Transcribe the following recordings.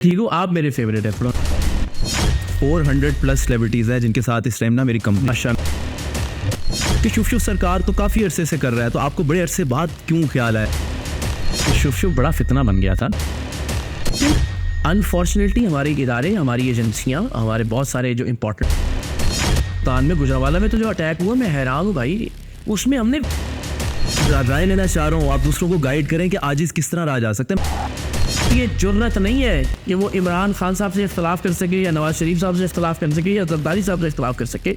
ठीक हो आप मेरे फेवरेट है। 400+ सेलिब्रिटीज़ हैं जिनके साथ इस टाइम ना मेरी कंपनी अच्छा कि शुभ सरकार तो काफ़ी अरसे से कर रहा है, तो आपको बड़े अरसे बाद क्यों ख्याल है? शुभ बड़ा फितना बन गया था। अनफॉर्चुनेटली हमारे इदारे, हमारी एजेंसियां, हमारे बहुत सारे जो इम्पोर्टेंट तान में गुजरावाला में तो जो अटैक हुआ, मैं हैरान हूँ भाई। उसमें हमने राय लेना चाह रहा हूँ, आप दूसरों को गाइड करें कि आजिज़ किस तरह रहा जा सकते हैं। ये जुर्रत नहीं है कि वो इमरान खान साहब से इख्तलाफ कर सके या नवाज शरीफ साहब से इख्तलाफ कर सके या जरदारी साहब से इख्तलाफ कर सके।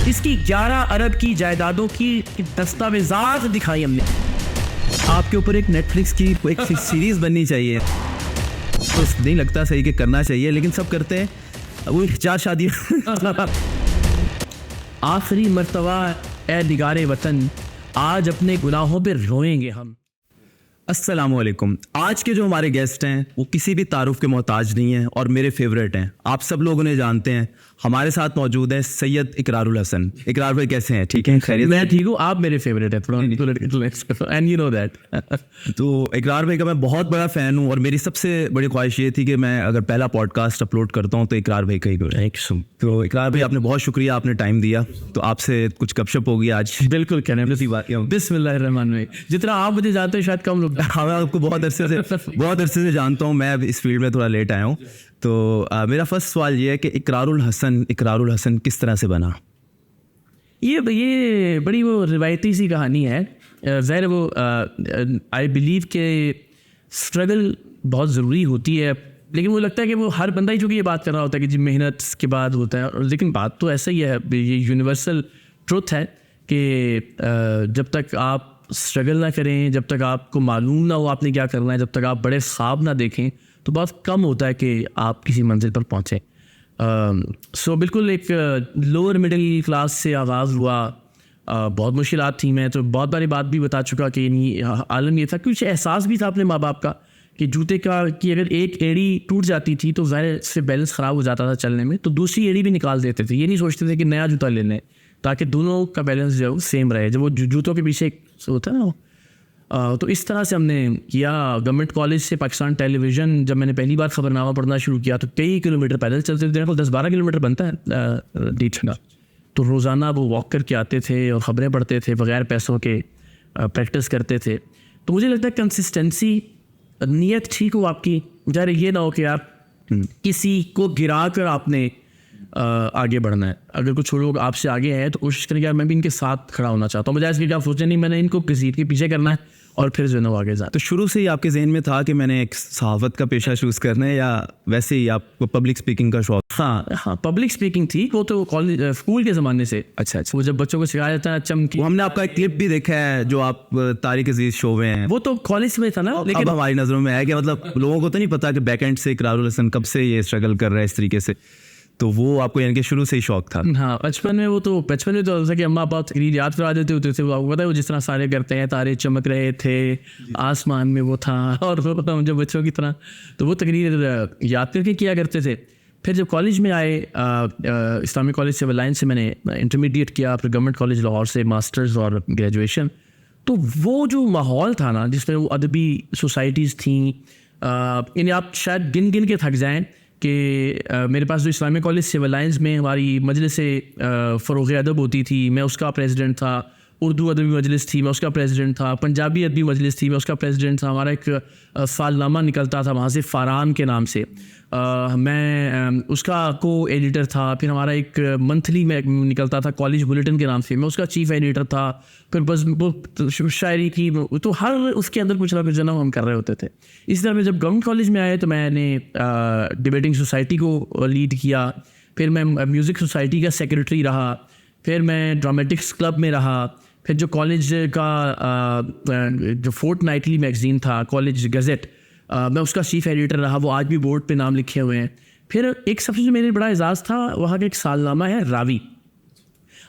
इसकी 11 अरब की जायदादों की दस्तावेजात दिखाई हमने। आपके ऊपर एक नेटफ्लिक्स की एक सीरीज़ बननी चाहिए, तो नहीं लगता सही कि करना चाहिए, लेकिन सब करते हैं। वो 4 शादियाँ आखिरी मर्तबा ए निगारे वतन, आज अपने गुनाहों पे रोएंगे हम। अस्सलामुअलैकुम। आज के जो हमारे गेस्ट हैं वो किसी भी तारुफ के मोहताज नहीं हैं और मेरे फेवरेट हैं। आप सब लोग उन्हें जानते हैं। हमारे साथ मौजूद हैं सैयद इकरारुल हसन। इकरार भाई कैसे हैं? ठीक हैं, खैरियत? मैं ठीक हूँ, आप मेरे फेवरेट है एंड यू नो दैट। तो इकरार भाई का मैं बहुत बड़ा फ़ैन हूँ और मेरी सबसे बड़ी ख्वाहिश ये थी कि मैं अगर पहला पॉडकास्ट अपलोड करता हूँ तो इकरार भाई का ही करूँ। तो इकरार भाई आपने बहुत शुक्रिया, आपने टाइम दिया, तो आपसे कुछ गपशप होगी आज। बिल्कुल कहने बिस्मिल्लाहिर्रहमानिर्रहीम में जितना आप मुझे जानते हैं शायद कम लोग। हाँ, मैं आपको बहुत अरसे से जानता हूँ। मैं इस फील्ड में थोड़ा लेट आया हूँ। तो मेरा फर्स्ट सवाल ये है कि इकरारुल हसन किस तरह से बना? ये बड़ी वो रिवायती सी कहानी है। ज़ाहिर वो आई बिलीव के स्ट्रगल बहुत ज़रूरी होती है, लेकिन वो लगता है कि वो हर बंदा ही जो कि ये बात कर रहा होता है कि जी मेहनत के बाद होता है, लेकिन बात तो ऐसा ही है। ये यूनिवर्सल ट्रुथ है कि जब तक आप स्ट्रगल ना करें, जब तक आपको मालूम ना हो आपने क्या करना है, जब तक आप बड़े ख्वाब ना देखें, तो बहुत कम होता है कि आप किसी मंजिल पर पहुँचें। सो बिल्कुल एक लोअर मिडिल क्लास से आगाज़ हुआ। बहुत मुश्किलात थी। मैं तो बहुत बारी बात भी बता चुका कि नहीं, आलम ये था, कुछ एहसास भी था अपने माँ बाप का कि जूते का कि अगर एक एड़ी टूट जाती थी तो ज़ाहिर से बैलेंस ख़राब हो जाता था चलने में, तो दूसरी एड़ी भी निकाल देते थे। ये नहीं सोचते थे कि नया जूता ले लें ताकि दोनों का बैलेंस जो है वो सेम रहे, जब वो जूतों के पीछे एक होता है ना। तो इस तरह से हमने किया। गवर्नमेंट कॉलेज से पाकिस्तान टेलीविज़न जब मैंने पहली बार खबरनामा पढ़ना शुरू किया तो कई किलोमीटर पैदल चलते थे। 10-12 किलोमीटर बनता है डीच का, तो रोज़ाना वो वॉक करके आते थे और ख़बरें पढ़ते थे, बग़ैर पैसों के प्रैक्टिस करते थे। तो मुझे लगता है कंसिस्टेंसी, नीयत ठीक हो आपकी, ज़ाहिर ये ना हो कि आप किसी को गिरा कर आपने आगे बढ़ना है। अगर कुछ लोग आपसे आगे हैं तो कोशिश करें यार मैं भी इनके साथ खड़ा होना चाहता हूँ, बजाय इसके क्या सोचें नहीं मैंने इनको किसी के पीछे करना है और फिर जो है वो आगे जाए। तो शुरू से ही आपके जहन में था कि मैंने एक सहाफ़त का पेशा चूज़ करना है, या वैसे ही आपको पब्लिक स्पीकिंग का शौक? हाँ, पब्लिक स्पीकिंग थी वो तो कॉलेज स्कूल के ज़माने से। अच्छा, वो जब बच्चों को सिखाया जाता है चमकी। वो हमने आपका एक क्लिप भी देखा है जो आप तारिक अजीज़ शो में हैं, वो तो कॉलेज में था ना, लेकिन अब हमारी नज़रों में है कि मतलब लोगों को तो नहीं पता कि बैक एंड से इकरारुल हसन कब से ये स्ट्रगल कर रहा है इस तरीके से, तो वो आपको यानी कि शुरू से ही शौक था? हाँ, बचपन में तो जैसा कि अम्मा पापा तकरीर याद करा देते होते थे, वो आपको पता है वो जिस तरह सारे करते हैं, तारे चमक रहे थे, आसमान में वो था, और वो पता मुझे बच्चों की तरह, तो वो तकरीर याद करके किया करते थे। फिर जब कॉलेज में आए, इस्लामिक कॉलेज सिविल लाइन से मैंने इंटरमीडिएट किया, फिर गवर्नमेंट कॉलेज लाहौर से मास्टर्स और ग्रेजुएशन। तो वो जो माहौल था ना जिसमें वो अदबी सोसाइटीज़ थी, इन्हें आप शायद गिन गिन के थक जाएँ कि मेरे पास जो इस्लामिक कॉलेज सिविल लाइंस में हमारी मजलिस फ़रोग़ अदब होती थी, मैं उसका प्रेसिडेंट था। उर्दू अदबी मजलिस थी, मैं उसका प्रेसिडेंट था। पंजाबी अदबी मजलिस थी, मैं उसका प्रेसिडेंट था। हमारा एक सालनामा निकलता था वहाँ से फ़ारान के नाम से, मैं उसका को एडिटर था। फिर हमारा एक मंथली में निकलता था कॉलेज बुलेटिन के नाम से, मैं उसका चीफ़ एडिटर था। फिर बस वो शायरी की, तो हर उसके अंदर कुछ ना कुछ जन्म हम कर रहे होते थे। इसी तरह मैं जब गवर्नमेंट कॉलेज में आए तो मैंने डिबेटिंग सोसाइटी को लीड किया, फिर मैं म्यूज़िक सोसाइटी का सेक्रेटरी रहा, फिर मैं ड्रामेटिक्स क्लब में रहा, फिर जो कॉलेज का जो फोर्टनाइटली मैगज़ीन था कॉलेज गज़ेट, मैं उसका चीफ़ एडिटर रहा। वो आज भी बोर्ड पे नाम लिखे हुए हैं। फिर एक सबसे जो मेरे बड़ा एजाज़ था, वहाँ का एक सालनामा है रावी,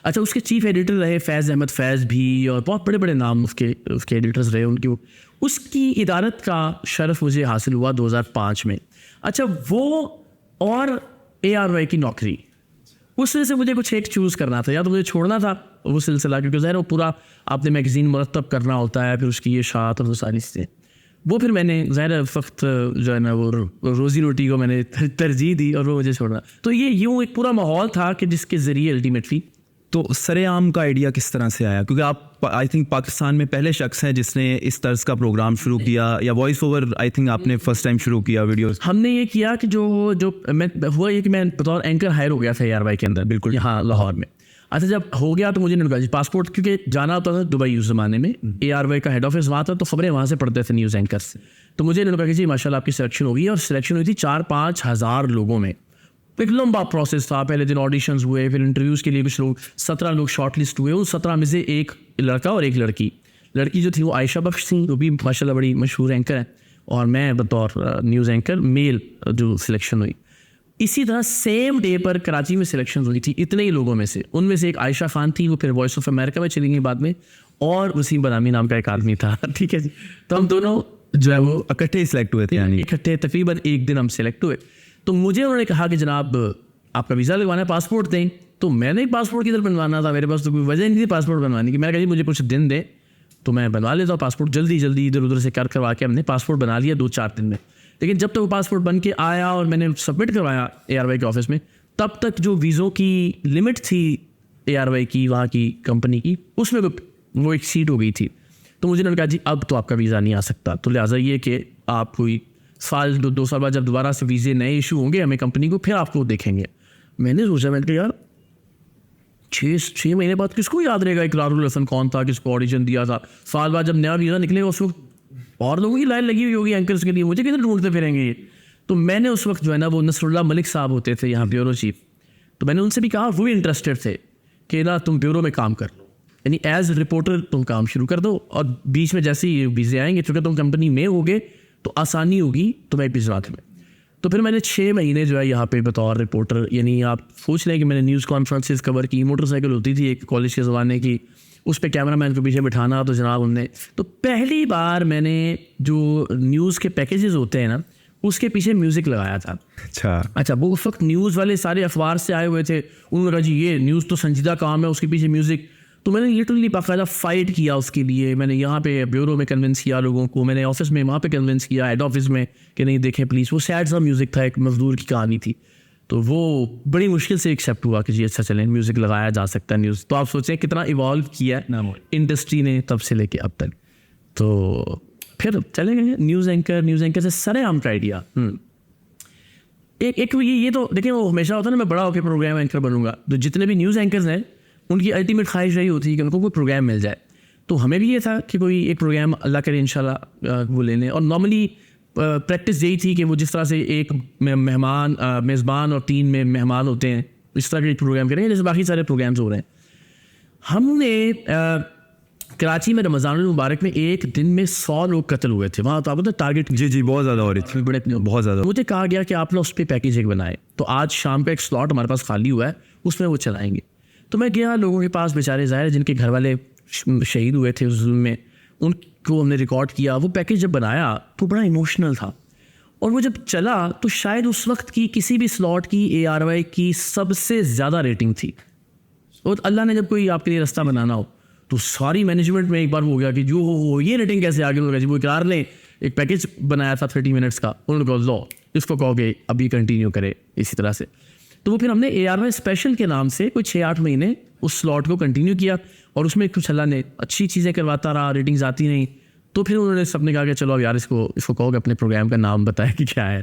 अच्छा उसके चीफ़ एडिटर रहे फैज़ अहमद फैज़ भी, और बहुत बड़े बड़े नाम उसके एडिटर्स रहे उनकी। उसकी इदारत का शरफ़ मुझे हासिल हुआ 2005 में। अच्छा, वो और ARY की नौकरी, उस वजह से मुझे कुछ एक चूज़ करना था, या तो मुझे छोड़ना था वो सिलसिला, क्योंकि ज़ाहिर वो पूरा आपने मैगज़ीन मुरतब करना होता है, फिर उसकी ये शात और वो सारी चीज़ें। वो फिर मैंने ज़ाहिर उस वक्त जो है ना वो रोज़ी रोटी को मैंने तरजीह दी और वो मुझे छोड़ा। तो ये यूँ एक पूरा माहौल था कि जिसके ज़रिए अल्टीमेटली तो सरेआम का आइडिया किस तरह से आया, क्योंकि आप आई थिंक पाकिस्तान में पहले शख्स हैं जिसने इस तर्ज का प्रोग्राम शुरू किया, या वॉइस ओवर आई थिंक आपने फर्स्ट टाइम शुरू किया वीडियोस? हमने ये किया कि जो मैं हुआ ये कि मैं बतौर एंकर हायर हो गया था ARY के अंदर, बिल्कुल यहाँ लाहौर में। अच्छा, जब हो गया तो मुझे नहीं लगा जी पासपोर्ट, क्योंकि जाना होता था दुबई उस ज़माने में, ARY का हेड ऑफिस वहाँ था, तो खबरें वहाँ से पढ़ते थे न्यूज़ एंकर से। तो मुझे नहीं लगा कि जी माशाल्लाह आपकी सिलेक्शन होगी, और सिलेक्शन हुई थी 4-5 हज़ार लोगों में। एक लंबा प्रोसेस था, पहले दिन ऑडिशंस हुए, फिर इंटरव्यूज़ के लिए कुछ लोग 17 लोग शॉर्ट लिस्ट हुए। उन 17 में से एक लड़का और एक लड़की जो थी वो आयशा बख्श थी, वो भी माशाल्लाह बड़ी मशहूर एंकर है, और मैं बतौर न्यूज़ एंकर मेल जो सिलेक्शन हुई। इसी तरह सेम डे पर कराची में सिलेक्शन हुई थी इतने ही लोगों में से। उनमें से एक आयशा खान थी, वो फिर वॉइस ऑफ अमेरिका में चली गई बाद में, और वसीम बदामी नाम का एक आदमी था। ठीक है जी, तो हम दोनों जो है वो इकट्ठे सिलेक्ट हुए थे, यानी इकट्ठे तकरीबन एक दिन हम सिलेक्ट हुए। तो मुझे उन्होंने कहा कि जनाब आपका वीज़ा लगवाना है, पासपोर्ट दें। तो मैंने पासपोर्ट किधर बनवाना था, मेरे पास तो कोई वजह नहीं थी पासपोर्ट बनवाने की। मैंने कहा जी मुझे कुछ दिन दें तो मैं बनवा लेता हूँ पासपोर्ट, जल्दी इधर उधर से करवा के हमने पासपोर्ट बना लिया 2-4 दिन में। लेकिन जब तक वो पासपोर्ट बन के आया और मैंने सबमिट करवाया ARY के ऑफिस में, तब तक जो वीज़ों की लिमिट थी ARY की, वहाँ की कंपनी की, उसमें वो एक्सीड हो गई थी। तो मुझे उन्होंने कहा जी अब तो आपका वीज़ा नहीं आ सकता, तो लिहाजा ये कि आप कोई साल 2 साल बाद जब दोबारा से वीज़े नए इशू होंगे हमें कंपनी को, फिर आपको देखेंगे। मैंने सोचा, मैंने कहा यार 6 महीने बाद किसको याद रहेगा इकरारुल हसन कौन था, किसको ऑडिशन दिया था। साल बाद जब नया वीज़ा निकलेगा उस वक्त और लोगों की लाइन लगी हुई होगी एंकर्स के लिए, मुझे किधर ढूंढते फिरेंगे ये। तो मैंने उस वक्त जो है ना, वो नसरुल्लाह मलिक साहब होते थे यहाँ ब्यूरो चीफ, तो मैंने उनसे भी कहा, वो भी इंटरेस्टेड थे कि ना तुम ब्यूरो में काम कर लो, यानी एज रिपोर्टर तुम काम शुरू कर दो, और बीच में जैसे ही वीज़े आएंगे, चूँकि तुम कंपनी में होगे तो आसानी होगी तुम्हें भिजवाने में। तो फिर मैंने 6 महीने जो है यहाँ पे बतौर रिपोर्टर, यानी आप सोच लें कि मैंने न्यूज़ कॉन्फ्रेंसेस कवर की, मोटरसाइकिल होती थी एक कॉलेज के ज़माने की, उस पर कैमरामैन को पीछे बिठाना, तो जनाब हमने तो पहली बार मैंने जो न्यूज़ के पैकेजेस होते हैं ना, उसके पीछे म्यूज़िक लगाया था। अच्छा, वो उस वक्त न्यूज़ वाले सारे अखबार से आए हुए थे, उन्होंने कहा जी ये न्यूज़ तो संजीदा काम है, उसके पीछे म्यूज़िक। तो मैंने लिटरली बाकायदा फ़ाइट किया उसके लिए। मैंने यहाँ पे ब्यूरो में कन्विंस किया लोगों को, मैंने ऑफिस में वहाँ पे कन्विंस किया, हेड ऑफिस में, कि नहीं देखें प्लीज़। वो सैड सा म्यूज़िक था, एक मजदूर की कहानी थी, तो वो बड़ी मुश्किल से एक्सेप्ट हुआ कि जी अच्छा चलें म्यूज़िक लगाया जा सकता है न्यूज़। तो आप सोचें कितना इवॉल्व किया है इंडस्ट्री ने तब से लेके अब तक। तो फिर चले गए न्यूज़ एंकर से सरेआम का आइडिया। एक ये तो देखिए, वो हमेशा होता है ना, मैं बड़ा होकर प्रोग्राम एंकर बनूंगा। तो जितने भी न्यूज़ एंकर्स हैं उनकी अल्टीमेट ख्वाहिश यही होती है कि उनको कोई प्रोग्राम मिल जाए। तो हमें भी ये था कि कोई एक प्रोग्राम अल्लाह करे इंशाल्लाह वो ले लें। और नॉर्मली प्रैक्टिस यही थी कि वो जिस तरह से एक मेहमान मेज़बान और 3 में मेहमान होते हैं, इस तरह के प्रोग्राम करेंगे जैसे बाकी सारे प्रोग्राम्स हो रहे हैं। हमने कराची में रमज़ानुल मुबारक में एक दिन में 100 लोग कत्ल हुए थे वहाँ, तो आपको टारगेट जी बहुत ज़्यादा हो रही थी, बड़े बहुत ज़्यादा। मुझे कहा गया कि आप लोग उस पर पैकेज एक बनाए, तो आज शाम का एक स्लॉट हमारे पास खाली हुआ है, उसमें वो चलाएंगे। तो मैं गया लोगों के पास, बेचारे ज़ाहिर जिनके घर वाले शहीद हुए थे उस जुल्म में, उनको हमने रिकॉर्ड किया। वो पैकेज जब बनाया तो बड़ा इमोशनल था, और वो जब चला तो शायद उस वक्त की किसी भी स्लॉट की ARY की सबसे ज़्यादा रेटिंग थी। और अल्लाह ने जब कोई आपके लिए रास्ता बनाना हो तो सारी मैनेजमेंट में एक बार हो गया कि जो हो ये रेटिंग कैसे आगे होगा जी। वो इकरार ने एक पैकेज बनाया था 30 मिनट्स का, उन्होंने कहा लो इसको कहोगे अभी कंटिन्यू करे इसी तरह से। तो वो फिर हमने ARY स्पेशल के नाम से कोई 6-8 महीने उस स्लॉट को कंटिन्यू किया, और उसमें कुछ अल्लाह ने अच्छी चीज़ें करवाता रहा, रेटिंग्स आती नहीं। तो फिर उन्होंने सबने कहा कि चलो अब यार इसको कहोगे अपने प्रोग्राम का नाम बताए कि क्या है।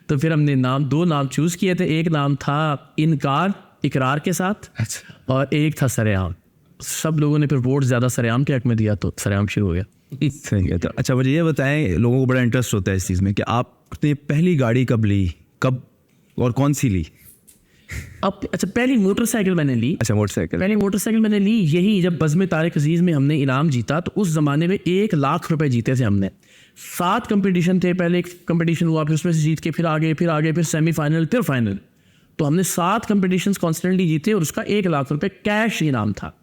तो फिर हमने 2 नाम चूज़ किए थे। एक नाम था इनकार, इकरार के साथ, और एक था सरेआम। सब लोगों ने फिर वोट ज़्यादा सरेआम के हक में दिया, तो सरेआम शुरू हो गया। सही है। तो अच्छा मुझे ये बताएं, लोगों को बड़ा इंटरेस्ट होता है इस चीज़ में कि आपने पहली गाड़ी कब ली, कब और कौन सी ली? अब अच्छा, पहली मोटरसाइकिल मैंने ली। अच्छा, मोटरसाइकिल पहली मोटरसाइकिल मैंने ली यही जब बज़्म तारिक अजीज़ में हमने इनाम जीता। तो उस ज़माने में 1 लाख रुपए जीते थे हमने। 7 कंपटीशन थे, पहले एक कंपटीशन हुआ, फिर उसमें से जीत के फिर आगे फिर सेमीफाइनल, फिर फाइनल। तो हमने 7 कंपटीशन कॉन्स्टेंटली जीते, और उसका 1 लाख रुपए कैश इनाम था।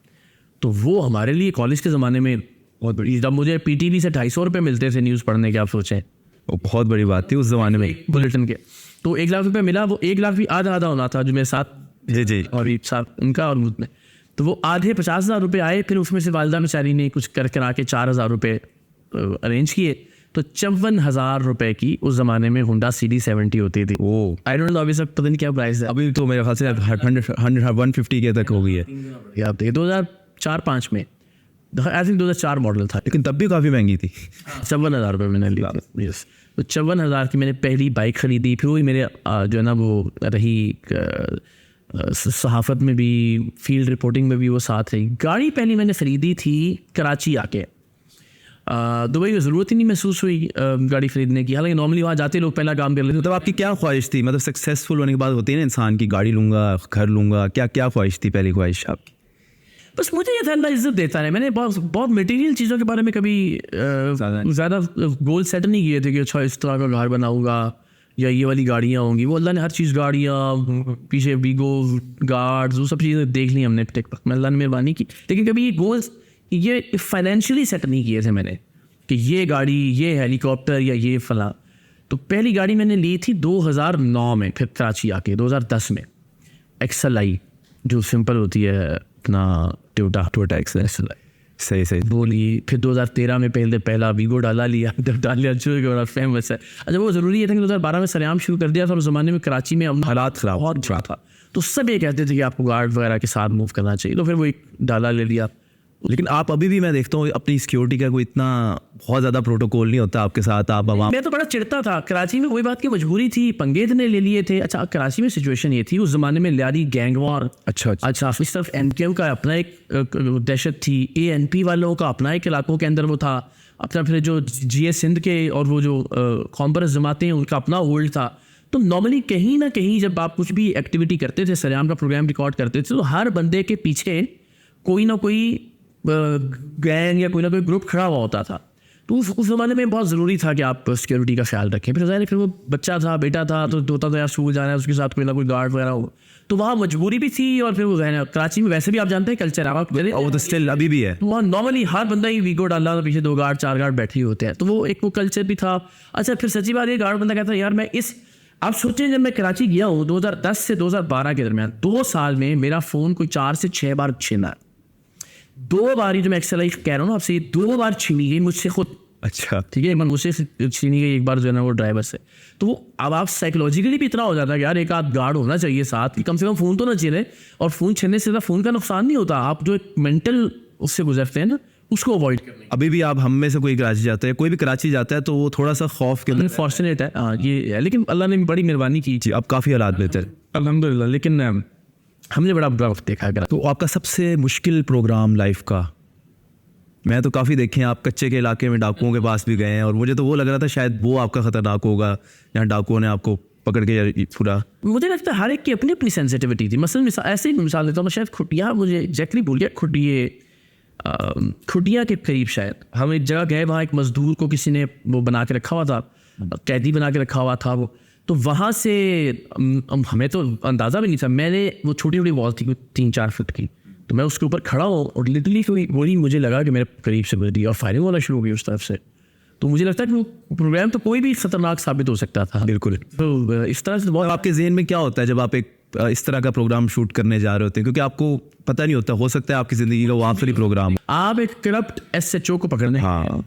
तो वो हमारे लिए कॉलेज के ज़माने में बहुत बड़ी, जब मुझे PTV से 250 रुपये मिलते थे न्यूज़ पढ़ने के, आप सोचें वो बहुत बड़ी बात थी उस ज़माने में बुलेटिन के। तो 1 लाख रुपये मिला। वो 1 लाख भी आधा होना था, जो मेरे साथ जी और साथ उनका और मुझ में। तो वो आधे 50,000 रुपये आए, फिर उसमें से वालिदा बेचारी ने कुछ करा के 4,000 रुपये अरेंज किए। तो 54,000 रुपए की उस ज़माने में होंडा CD70 होती थी। वो आई डोंट नो अभी सब पता नहीं क्या प्राइस है। अभी तो मेरे ख्याल से 150 के तक हो गई है, ये आप देखिए 2004-5 में आई थिंक 2004 मॉडल था, लेकिन तब भी काफ़ी महंगी थी। 54,000 रुपये मैंने लिया। यस, तो 54,000 की मैंने पहली बाइक खरीदी। फिर वही मेरे जो है ना वो रही सहाफ़त में भी, फील्ड रिपोर्टिंग में भी वो साथ रही। गाड़ी पहली मैंने ख़रीदी थी कराची आके। दुबई में ज़रूरत ही नहीं महसूस हुई गाड़ी ख़रीदने की, हालांकि नॉर्मली वहाँ जाते लोग पहला काम कर लेते। मतलब आपकी क्या ख्वाहिश थी, मतलब सक्सेसफुल होने के बाद होती है ना इंसान की, गाड़ी लूँगा, घर लूँगा, क्या क्या ख्वाहिश थी, पहली ख्वाहिश आपकी? बस मुझे ये था अल्लाह इज्जत देता है। मैंने बहुत मटेरियल चीज़ों के बारे में कभी ज़्यादा गोल सेट नहीं किए थे कि अच्छा इस तरह का घर बनाऊँगा या ये वाली गाड़ियाँ होंगी। वो अल्लाह ने हर चीज़, गाड़ियाँ, पीछे वीगो, गार्ड्स, वो सब चीज़ें देख ली हमने टिक में, अल्लाह ने मेहरबानी की। लेकिन कभी ये गोल्स ये फाइनेंशियली सेट नहीं किए थे मैंने कि ये गाड़ी, ये हेलीकॉप्टर या ये फला। तो पहली गाड़ी मैंने ली थी 2009 में, फिर कराची आके 2010 में XLI, जो सिंपल होती है अपना टोयोटा XLI, सही सही। वो ली। फिर 2013 में पहला वीगो डाला लिया, जब डाल लिया जो बड़ा फेमस है। अच्छा, वो ज़रूरी है था कि 2012 में सरेआम शुरू कर दिया था और उस ज़माने में कराची में हालात ख़राब बहुत बुरा था, तो सब ये कहते थे कि आपको गार्ड वगैरह के साथ मूव करना चाहिए, तो फिर वो एक डाला ले लिया। लेकिन आप अभी भी, मैं देखता हूँ, अपनी सिक्योरिटी का कोई इतना बहुत ज़्यादा प्रोटोकॉल नहीं होता आपके साथ, आप आवाम। मैं तो बड़ा चिढ़ता था कराची में, वही बात की मजबूरी थी, पंगे इतने ले लिए थे। अच्छा, कराची में सिचुएशन ये थी उस ज़माने में, लियारी गैंग वॉर। अच्छा, इस तरफ NPM का अपना एक दहशत थी, ANP वालों का अपना एक इलाकों के अंदर वो था अपना, फिर जो GS सिंध के और वो जो कॉम्बरस जमाते हैं उनका अपना होल्ड था। तो नॉर्मली कहीं ना कहीं जब आप कुछ भी एक्टिविटी करते थे, सरेआम का प्रोग्राम रिकॉर्ड करते थे, तो हर बंदे के पीछे कोई ना कोई गैंग या कोई ना कोई ग्रुप खड़ा हुआ होता था। तो उस ज़माने में बहुत ज़रूरी था कि आप सिक्योरिटी का ख्याल रखें। फिर ज़ाहिर फिर वो बच्चा था, बेटा था, तो होता था यार स्कूल जाना है, उसके साथ कोई ना कोई गार्ड वगैरह हो, तो वहाँ मजबूरी भी थी। और फिर वो कराची में वैसे भी आप जानते हैं कल्चर आप, वो तो स्टिल अभी भी है, वहाँ नॉर्मली हर बंदा ही वीगो डाला, पीछे 2 गार्ड 4 गार्ड बैठे होते हैं, तो वो एक वो कल्चर भी था। अच्छा, फिर सच्ची बात, ये गार्ड बंदा कहता है यार मैं आप सोचें, जब मैं कराची गया हूँ 2010 से 2012 के दरमियान 2 साल में मेरा फ़ोन कोई 4 से 6 बार छीना है। 2 बार ही जो मैं XLI कह रहा हूँ ना आपसे, 2 बार छीनी गई मुझसे खुद। अच्छा, ठीक है, मुझसे छीनी गई एक बार जो है ना वो ड्राइवर से। तो वो अब आप साइकोलॉजिकली भी इतना हो जाता है कि यार एक आध गार्ड होना चाहिए साथ, कि कम से कम फ़ोन तो ना छीने। और फ़ोन छीनने से ज़्यादा फ़ोन का नुकसान नहीं होता, आप जो एक मेंटल उससे गुजरते हैं ना, उसको अवॉइड करना। अभी भी आप हम में से कोई कराची जाता है, कोई भी कराची जाता है, तो वो थोड़ा सा खौफ के अंदर। फॉर्चुनेट है, हाँ ये है, लेकिन अल्लाह ने बड़ी मेहरबानी की जी, अब काफ़ी हालात बेहतर, अल्हम्दुलिल्लाह। लेकिन हमने बड़ा बुरा वक्त देखा। तो आपका सबसे मुश्किल प्रोग्राम लाइफ का? मैं तो काफ़ी देखे हैं, आप कच्चे के इलाके में डाकुओं के पास भी गए हैं, और मुझे तो वो लग रहा था शायद वो आपका ख़तरनाक होगा, जहाँ डाकुओं ने आपको पकड़ के पूरा। मुझे लगता है हर एक की अपनी अपनी सेंसिटिविटी थी। मसलन ऐसे ही मिसाल देता हूँ, शायद खुटिया, मुझे एग्जैक्टली भूल गया, खुटिया के करीब शायद हम एक जगह गए, वहाँ एक मजदूर को किसी ने वो बना के रखा हुआ था, कैदी बना के रखा हुआ था वो। तो वहाँ से हमें तो अंदाज़ा भी नहीं था, मैंने वो छोटी छोटी वॉल थी 3-4 फुट की, तो मैं उसके ऊपर खड़ा हूँ और लिटरली कोई गोली मुझे लगा कि मेरे करीब से गुजरी और फायरिंग होना शुरू हो गई उस तरफ से। तो मुझे लगता है कि वो प्रोग्राम तो कोई भी ख़तरनाक साबित हो सकता था। बिल्कुल। तो इस तरह से बहुत। आपके जहन में क्या होता है जब आप एक इस तरह का प्रोग्राम शूट करने जा रहे होते हैं, क्योंकि आपको पता नहीं होता, हो सकता है आपकी ज़िंदगी का वो आखिरी प्रोग्राम, आप एक करप्ट SHO को पकड़ने। हाँ,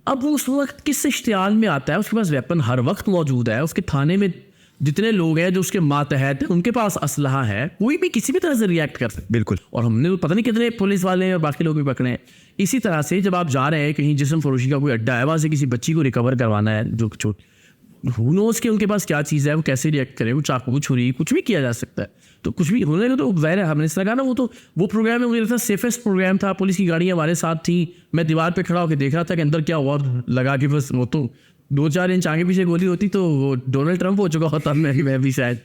अब वो उस वक्त किस इश्तियाल में आता है, उसके पास वेपन हर वक्त मौजूद है, उसके थाने में जितने लोग हैं जो उसके मातहत हैं उनके पास असलहा है, कोई भी किसी भी तरह से रिएक्ट कर सकते। बिल्कुल। और हमने तो पता नहीं कितने पुलिस वाले और बाकी लोग भी पकड़े हैं। इसी तरह से जब आप जा रहे हैं कहीं, जिस्म फरोशी का कोई अड्डा है, वहाँ से किसी बच्ची को रिकवर करवाना है, जो हु नोज़ कि उनके पास क्या चीज़ है, वो कैसे रिएक्ट करे, वो चाकू छुरी कुछ भी किया जा सकता है, तो कुछ भी होने का तो ज़ाहिर है। हमने इस तरह कहा ना, वो प्रोग्राम में मुझे लगता है सेफेस्ट प्रोग्राम था। पुलिस की गाड़ियाँ हमारे साथ थी, मैं दीवार पे खड़ा होकर देख रहा था कि अंदर क्या हुआ, लगा कि बस वो तो 2-4 इंच आगे पीछे गोली होती तो वो डोनाल्ड ट्रंप हो चुका होता, मैं भी शायद।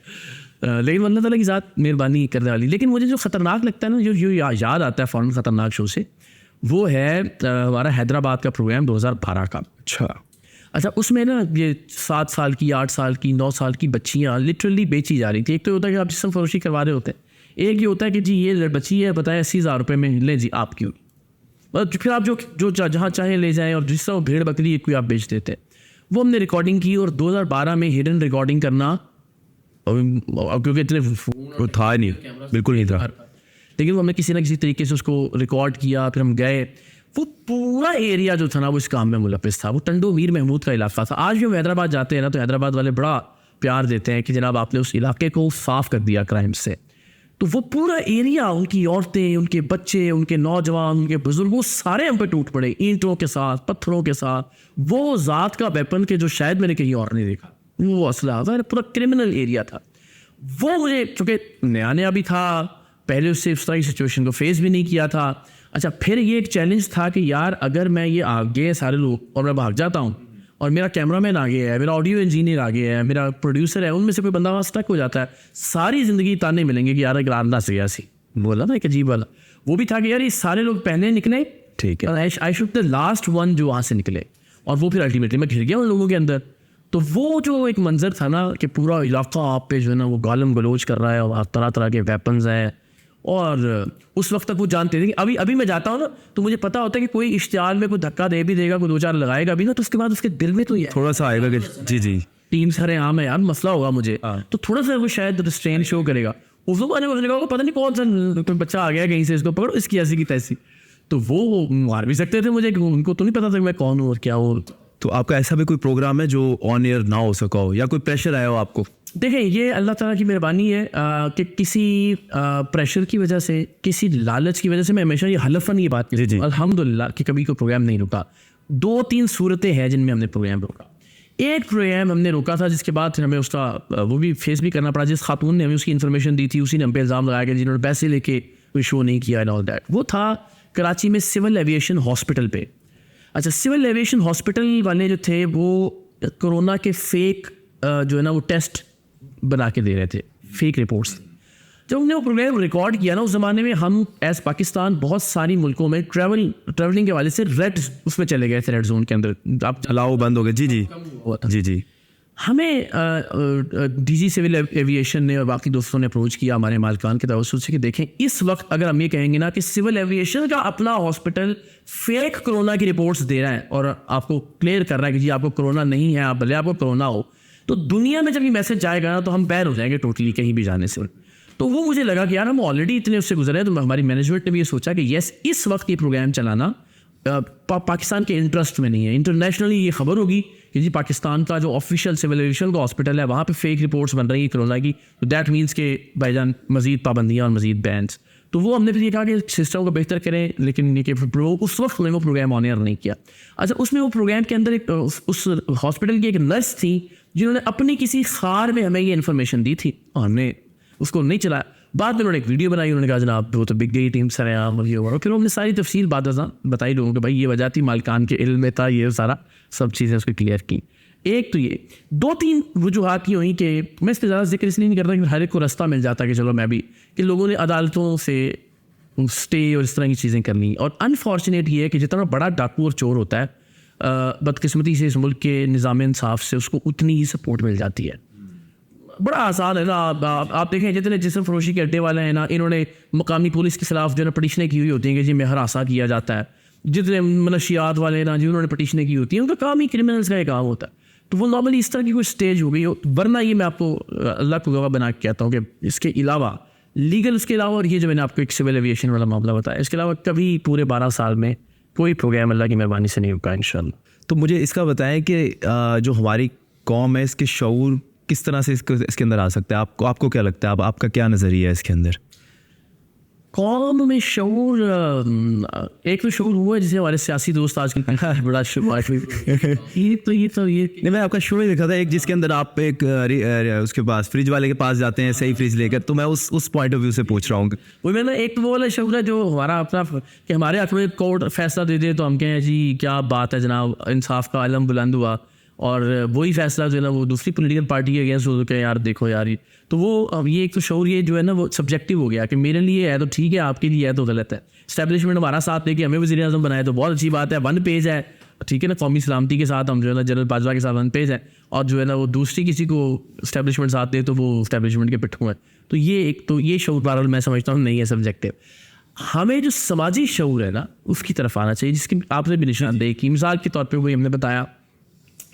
लेकिन अल्लाह ताला की ज़ात मेहरबानी करने वाली। लेकिन मुझे जो ख़तरनाक लगता है ना, जो याद आता है फ़ौरन ख़तरनाक शो से, वो है हमारा हैदराबाद का प्रोग्राम 2012 का। अच्छा, उसमें ना ये 7 साल की, 8 साल की, 9 साल की बच्चियाँ लिटरली बेची जा रही थी। एक तो होता है कि आप जिस्म फरोशी करवा रहे होते हैं, एक ये होता है कि जी ये बच्ची है, बताए 80,000 रुपये में ले जी आपकी होगी, मतलब फिर आप जो जहाँ चाहे ले जाएँ, और जिस तरह भेड़ बकरी कोई आप बेच देते हैं। वो हमने रिकॉर्डिंग की, और 2012 में हिडन रिकॉर्डिंग करना, क्योंकि इतने वो था नहीं, बिल्कुल नहीं था, लेकिन वो हमने किसी ना किसी तरीके से उसको रिकॉर्ड किया। फिर हम गए वो पूरा एरिया जो था ना वो इस काम में मुलविस था। वो टंडो मीर महमूद का इलाका था। आज भी हम हैदराबाद जाते हैं ना तो हैदराबाद वाले बड़ा प्यार देते हैं कि जनाब आपने उस इलाके को साफ़ कर दिया क्राइम से। तो वो पूरा एरिया, उनकी औरतें, उनके बच्चे, उनके नौजवान, उनके बुजुर्ग, वो सारे हम पे टूट पड़े ईंटों के साथ, पत्थरों के साथ। वो ज़ात का वेपन के जो शायद मैंने कहीं और नहीं देखा, वो असला था, पूरा क्रिमिनल एरिया था वो। मुझे चूँकि नया नया भी था, पहले उससे उस तरह की सिचुएशन को फेस भी नहीं किया था। अच्छा, फिर ये एक चैलेंज था कि यार अगर मैं ये आगे सारे लोग और मैं भाग जाता हूँ और मेरा कैमरामैन आगे है, मेरा ऑडियो इंजीनियर आगे है, मेरा प्रोड्यूसर है, उनमें से कोई बंदा वहाँ स्टक हो जाता है, सारी ज़िंदगी ताने मिलेंगे कि यार एक रांदा से ऐसी बोला ना, एक अजीब वाला वो भी था कि यार ये सारे लोग पहले निकले, ठीक है, I should the last one जो वहाँ से निकले, और वो फिर अल्टीमेटली मैं घिर गया उन लोगों के अंदर। तो वो जो एक मंजर था ना कि पूरा इलाका आप पे जो है ना वो गालम गलोच कर रहा है और तरह तरह के वेपन्स हैं, और उस वक्त तक वो जानते थे कि अभी मैं जाता हूँ ना तो मुझे पता होता है कि कोई इश्तिहार में कोई धक्का दे भी देगा, कोई 2-4 लगाएगा भी ना, तो उसके बाद उसके दिल में तो ये थोड़ा सा आएगा कि जी जी टीम सारे आम है यार, मसला होगा मुझे, तो थोड़ा सा वो शायद रिस्ट्रेन शो करेगा। उस लोग आने को पता नहीं कौन सा कोई बच्चा आ गया कहीं से, इसको पकड़ो, इसकी ऐसी की तैसी, तो वो मार भी सकते थे मुझे, उनको तो नहीं पता था कि मैं कौन हूँ और क्या हूँ। तो आपका ऐसा भी कोई प्रोग्राम है जो ऑन एयर ना हो सका हो, या कोई प्रेशर आया हो आपको? देखें, ये अल्लाह ताला की मेहरबानी है कि किसी प्रेशर की वजह से, किसी लालच की वजह से मैं हमेशा ये हलफन ये बात की अल्हम्दुलिल्लाह कि कभी कोई प्रोग्राम नहीं रुका। 2-3 सूरतें हैं जिनमें हमने प्रोग्राम रोका। एक प्रोग्राम हमने रोका था जिसके बाद हमें उसका वो भी फेस भी करना पड़ा। जिस खातून ने हमें उसकी इन्फॉर्मेशन दी थी उसी ने हम पे इल्ज़ाम लगाया कि जिन्होंने पैसे लेके कोई शो नहीं किया एंड ऑल दैट। वो था कराची में सिविल एविएशन हॉस्पिटल पे। अच्छा, सिविल एविएशन हॉस्पिटल वाले जो थे वो कोरोना के फेक जो है ना वो टेस्ट बना के दे रहे थे, फेक रिपोर्ट्स। जब हमने वो प्रोग्राम रिकॉर्ड किया ना, उस ज़माने में हम एज पाकिस्तान बहुत सारी मुल्कों में ट्रैवलिंग के वाले से रेड उसमें चले गए थे, रेड जोन के अंदर आप अलाउ बंद हो गए। जी जी जी जी। हमें डीजी सिविल एविएशन ने और बाकी दोस्तों ने अप्रोच किया हमारे मालिकान के तवज्जुह से कि देखें इस वक्त अगर हम ये कहेंगे ना कि सिविल एविएशन का अपना हॉस्पिटल फेक कोरोना की रिपोर्ट्स दे रहा है और आपको क्लियर कर रहा है कि जी आपको कोरोना नहीं है, आप भले आपको कोरोना हो, तो दुनिया में जब ये मैसेज जाएगा ना तो हम बैन हो जाएंगे टोटली कहीं भी जाने से। तो वो मुझे लगा कि यार हम ऑलरेडी इतने उससे गुजरे हैं, तो हमारी मैनेजमेंट ने भी ये सोचा कि येस इस वक्त ये प्रोग्राम चलाना पाकिस्तान के इंटरेस्ट में नहीं है। इंटरनेशनली ये खबर होगी कि जी पाकिस्तान का जो ऑफिशियल सिविल एविएशन का हॉस्पिटल है वहाँ पे फेक रिपोर्ट्स बन रही है कोरोना की, तो दैट मीन्स के भाईजान मजीद पाबंदियाँ और मजीद बैन्स। तो वो हमने फिर ये कहा कि सिस्टम को बेहतर करें, लेकिन ये कि उस वक्त में वो प्रोग्राम ऑन एयर नहीं किया। अच्छा, उसमें वो प्रोग्राम के अंदर एक उस हॉस्पिटल की एक नर्स थी जिन्होंने अपनी किसी खार में हमें ये इन्फॉर्मेशन दी थी और हमने उसको नहीं चलाया। बाद में उन्होंने एक वीडियो बनाई, उन्होंने कहा जनाब वो तो बिक गई टीम सर यहाँ ये हुआ, फिर हमने सारी तफसील बात बताई लोगों को, भाई ये वजह थी, मालिकान के इल्म में था, ये सारा सब चीज़ें उसको क्लियर की। एक तो ये 2-3 वजूहात की हुई कि मैं इस पर ज़्यादा जिक्र इसलिए नहीं करता कि हर एक को रास्ता मिल जाता कि चलो मैं भी, कि लोगों ने अदालतों से स्टे और इस तरह की चीज़ें करनी। और अनफॉर्चुनेट ये है कि जितना बड़ा डाकू और चोर होता है, बदकिस्मती से इस मुल्क के निज़ाम इंसाफ से उसको उतनी ही सपोर्ट मिल जाती है। बड़ा आसान है ना, आप देखें जितने जिस्म फरोशी के अड्डे वाले हैं ना, इन्होंने मकामी पुलिस के खिलाफ जो है ना पटिशनें की हुई होती हैं कि जी में हरासा किया जाता है। जितने मनशियात वाले हैं ना जिन्होंने पटिशनें की होती हैं, उनका काम ही क्रिमिनल्स का एक काम होता है। तो वो नॉर्मली इस तरह की कोई स्टेज हो गई हो, वरना ये मैं आपको अल्लाह को गवाह बना के कहता हूँ कि इसके अलावा लीगल, उसके अलावा और ये जो मैंने आपको एक सिविल एविएशन वाला मामला बताया, इसके अलावा कभी पूरे 12 साल में कोई प्रोग्राम अल्लाह की मेहरबानी से नहीं रुका इंशाल्लाह। तो मुझे इसका बताएं कि जो हमारी कौम है इसके शऊर किस तरह से इसके अंदर आ सकता है? आपको क्या लगता है, आपका क्या नज़रिया है इसके अंदर? कौम में शऊर, एक तो शऊर हुआ है जिसे हमारे सियासी दोस्त आजकल बड़ा नहीं, मैं आपका शो ही देखा था एक जिसके अंदर आप एक उसके पास फ्रिज वाले के पास जाते हैं सही फ्रिज लेकर, तो मैं उस पॉइंट ऑफ व्यू से पूछ रहा हूँ। वो मैंने एक वो वाला शऊर है जो हमारा अपना कि हमारे हाथ में कोर्ट फैसला दे दे तो हम कहें जी क्या बात है जनाब, इंसाफ का आलम बुलंद हुआ, और वही फैसला जो है ना वो दूसरी पॉलिटिकल पार्टी के अगेंस्ट हो के यार देखो यार ये, तो वो अब ये एक तो शऊर ये जो है ना वो सब्जेक्टिव हो गया कि मेरे लिए है तो ठीक है, आपके लिए है तो गलत है। इस्टेब्लिशमेंट हमारा साथ लेके हमें वज़ीर आज़म बनाए तो बहुत अच्छी बात है, 1 पेज है, ठीक है ना, कौमी सलामती के साथ हम जो है ना जनरल बाजवा के साथ 1 पेज है, और जो है ना वो दूसरी किसी को इस्टेब्लिशमेंट साथ दे तो वो इस्टेब्लिशमेंट के पिट्ठू है। तो ये एक तो ये शऊर बहरहाल मैं समझता हूँ नहीं है सब्जेक्टिव। हमें जो समाजी शऊर है ना उसकी तरफ आना चाहिए, जिसकी आपने भी निशानदेही की। मिसाल के तौर पर वही हमने बताया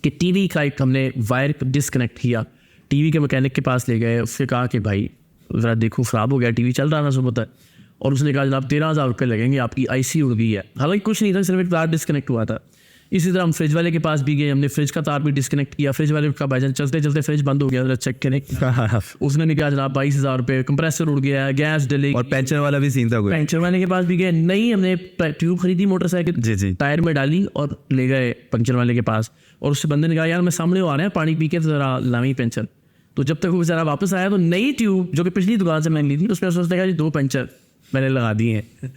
कि टीवी का एक हमने वायर डिसकनेक्ट किया, टीवी के मैकेनिक के पास ले गए, उससे कहा कि भाई ज़रा देखो ख़राब हो गया टीवी, चल रहा ना सुबह तक, और उसने कहा जनाब 13,000 रुपये लगेंगे, आपकी IC उड़ गई है। हालांकि कुछ नहीं था, सिर्फ एक तार डिस्कनेक्ट हुआ था। इसी तरह हम फ्रिज वाले के पास भी गए, हमने फ्रिज का तार भी डिस्कनेक्ट किया। फ्रिज वाले का भाईजान चलते चलते फ्रिज बंद हो गया, जरा चेक करें। उसने भी कहा जनाब 22,000 रुपये, कंप्रेसर उड़ गया है, गैस डले। और पंचर वाला भी सीन था कोई? पंचर वाले के पास भी गए, नहीं हमने ट्यूब खरीदी मोटरसाइकिल, जी टायर में डाली और ले गए पंचर वाले के पास। और उससे बंदे ने कहा यार मैं सामने आ रहा है पानी पी के, तो जरा लावी पंचर। तो जब तक वो बेचारा वापस आया तो नई ट्यूब जो कि पिछली दुकान से मैंने ली थी, उसमें उसने कहा जी 2 पंचर मैंने लगा दिए हैं।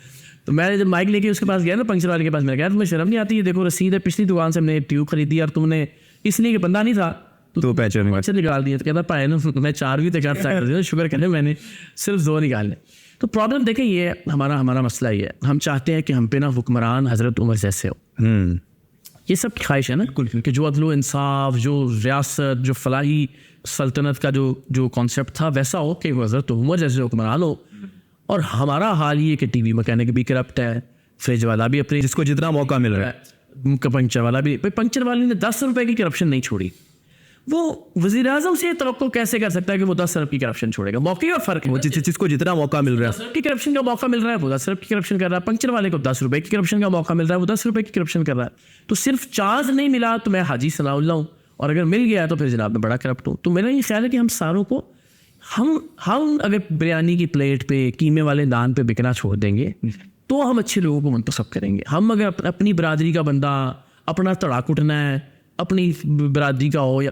तो मैं जब माइक लेके उसके पास गया ना, पंचर वाले के पास, मैंने कहा तुम्हें शर्म नहीं आती है? देखो रसीद है, पिछली दुकान से हमने ट्यूब खरीदी और तुमने इसलिए कि बंदा नहीं था तो पंचर निकाल दिया। तो कहता पाए ना मैं 4 भी तैयार कर दिया, शुक्र करें मैंने सिर्फ 2 निकालने। तो प्रॉब्लम देखें ये हमारा मसला ये है, हम चाहते हैं कि हम पे ना हुक्मरान हज़रत उमर जैसे हो। ये सब ख्वाहिश है ना कि जो अदल इंसाफ, जो रियासत, जो फलाही सल्तनत का जो कॉन्सेप्ट था वैसा हो कि हज़रत उमर जैसे हुक्मरान हो। और हमारा हाल ये कि TV मैकेनिक भी करप्ट है, फ्रिज वाला भी अपने जिसको जितना मौका मिल रहा है, पंचर वाला भी। पंचर वाले ने 10 रुपए की करप्शन नहीं छोड़ी। वो वज़ीर आज़म से तवक्को कैसे कर सकता है कि वो 10 अरब की करप्शन छोड़ेगा? मौके का फ़र्क है। वो जिसको जितना मौका मिल रहा है, 10 अरब की करप्शन का मौका मिल रहा है वो 10 अरब की करप्शन कर रहा है। पंचर वाले को 10 रुपए की करप्शन का मौका मिल रहा है, वो 10 रुपए की करप्शन कर रहा है। तो सिर्फ चांस नहीं मिला तो मैं हाजी सनाउल्लाह हूँ, और अगर मिल गया तो फिर जनाब मैं बड़ा करप्ट हूँ। तो मेरा ये ख्याल है कि हम सारों को हम अगर बिरयानी की प्लेट पे, कीमे वाले दान पे बिकना छोड़ देंगे तो हम अच्छे लोगों को मुंतखब करेंगे। हम अगर अपनी बरादरी का बंदा, अपना तड़ाक उठना है अपनी बरादरी का हो, या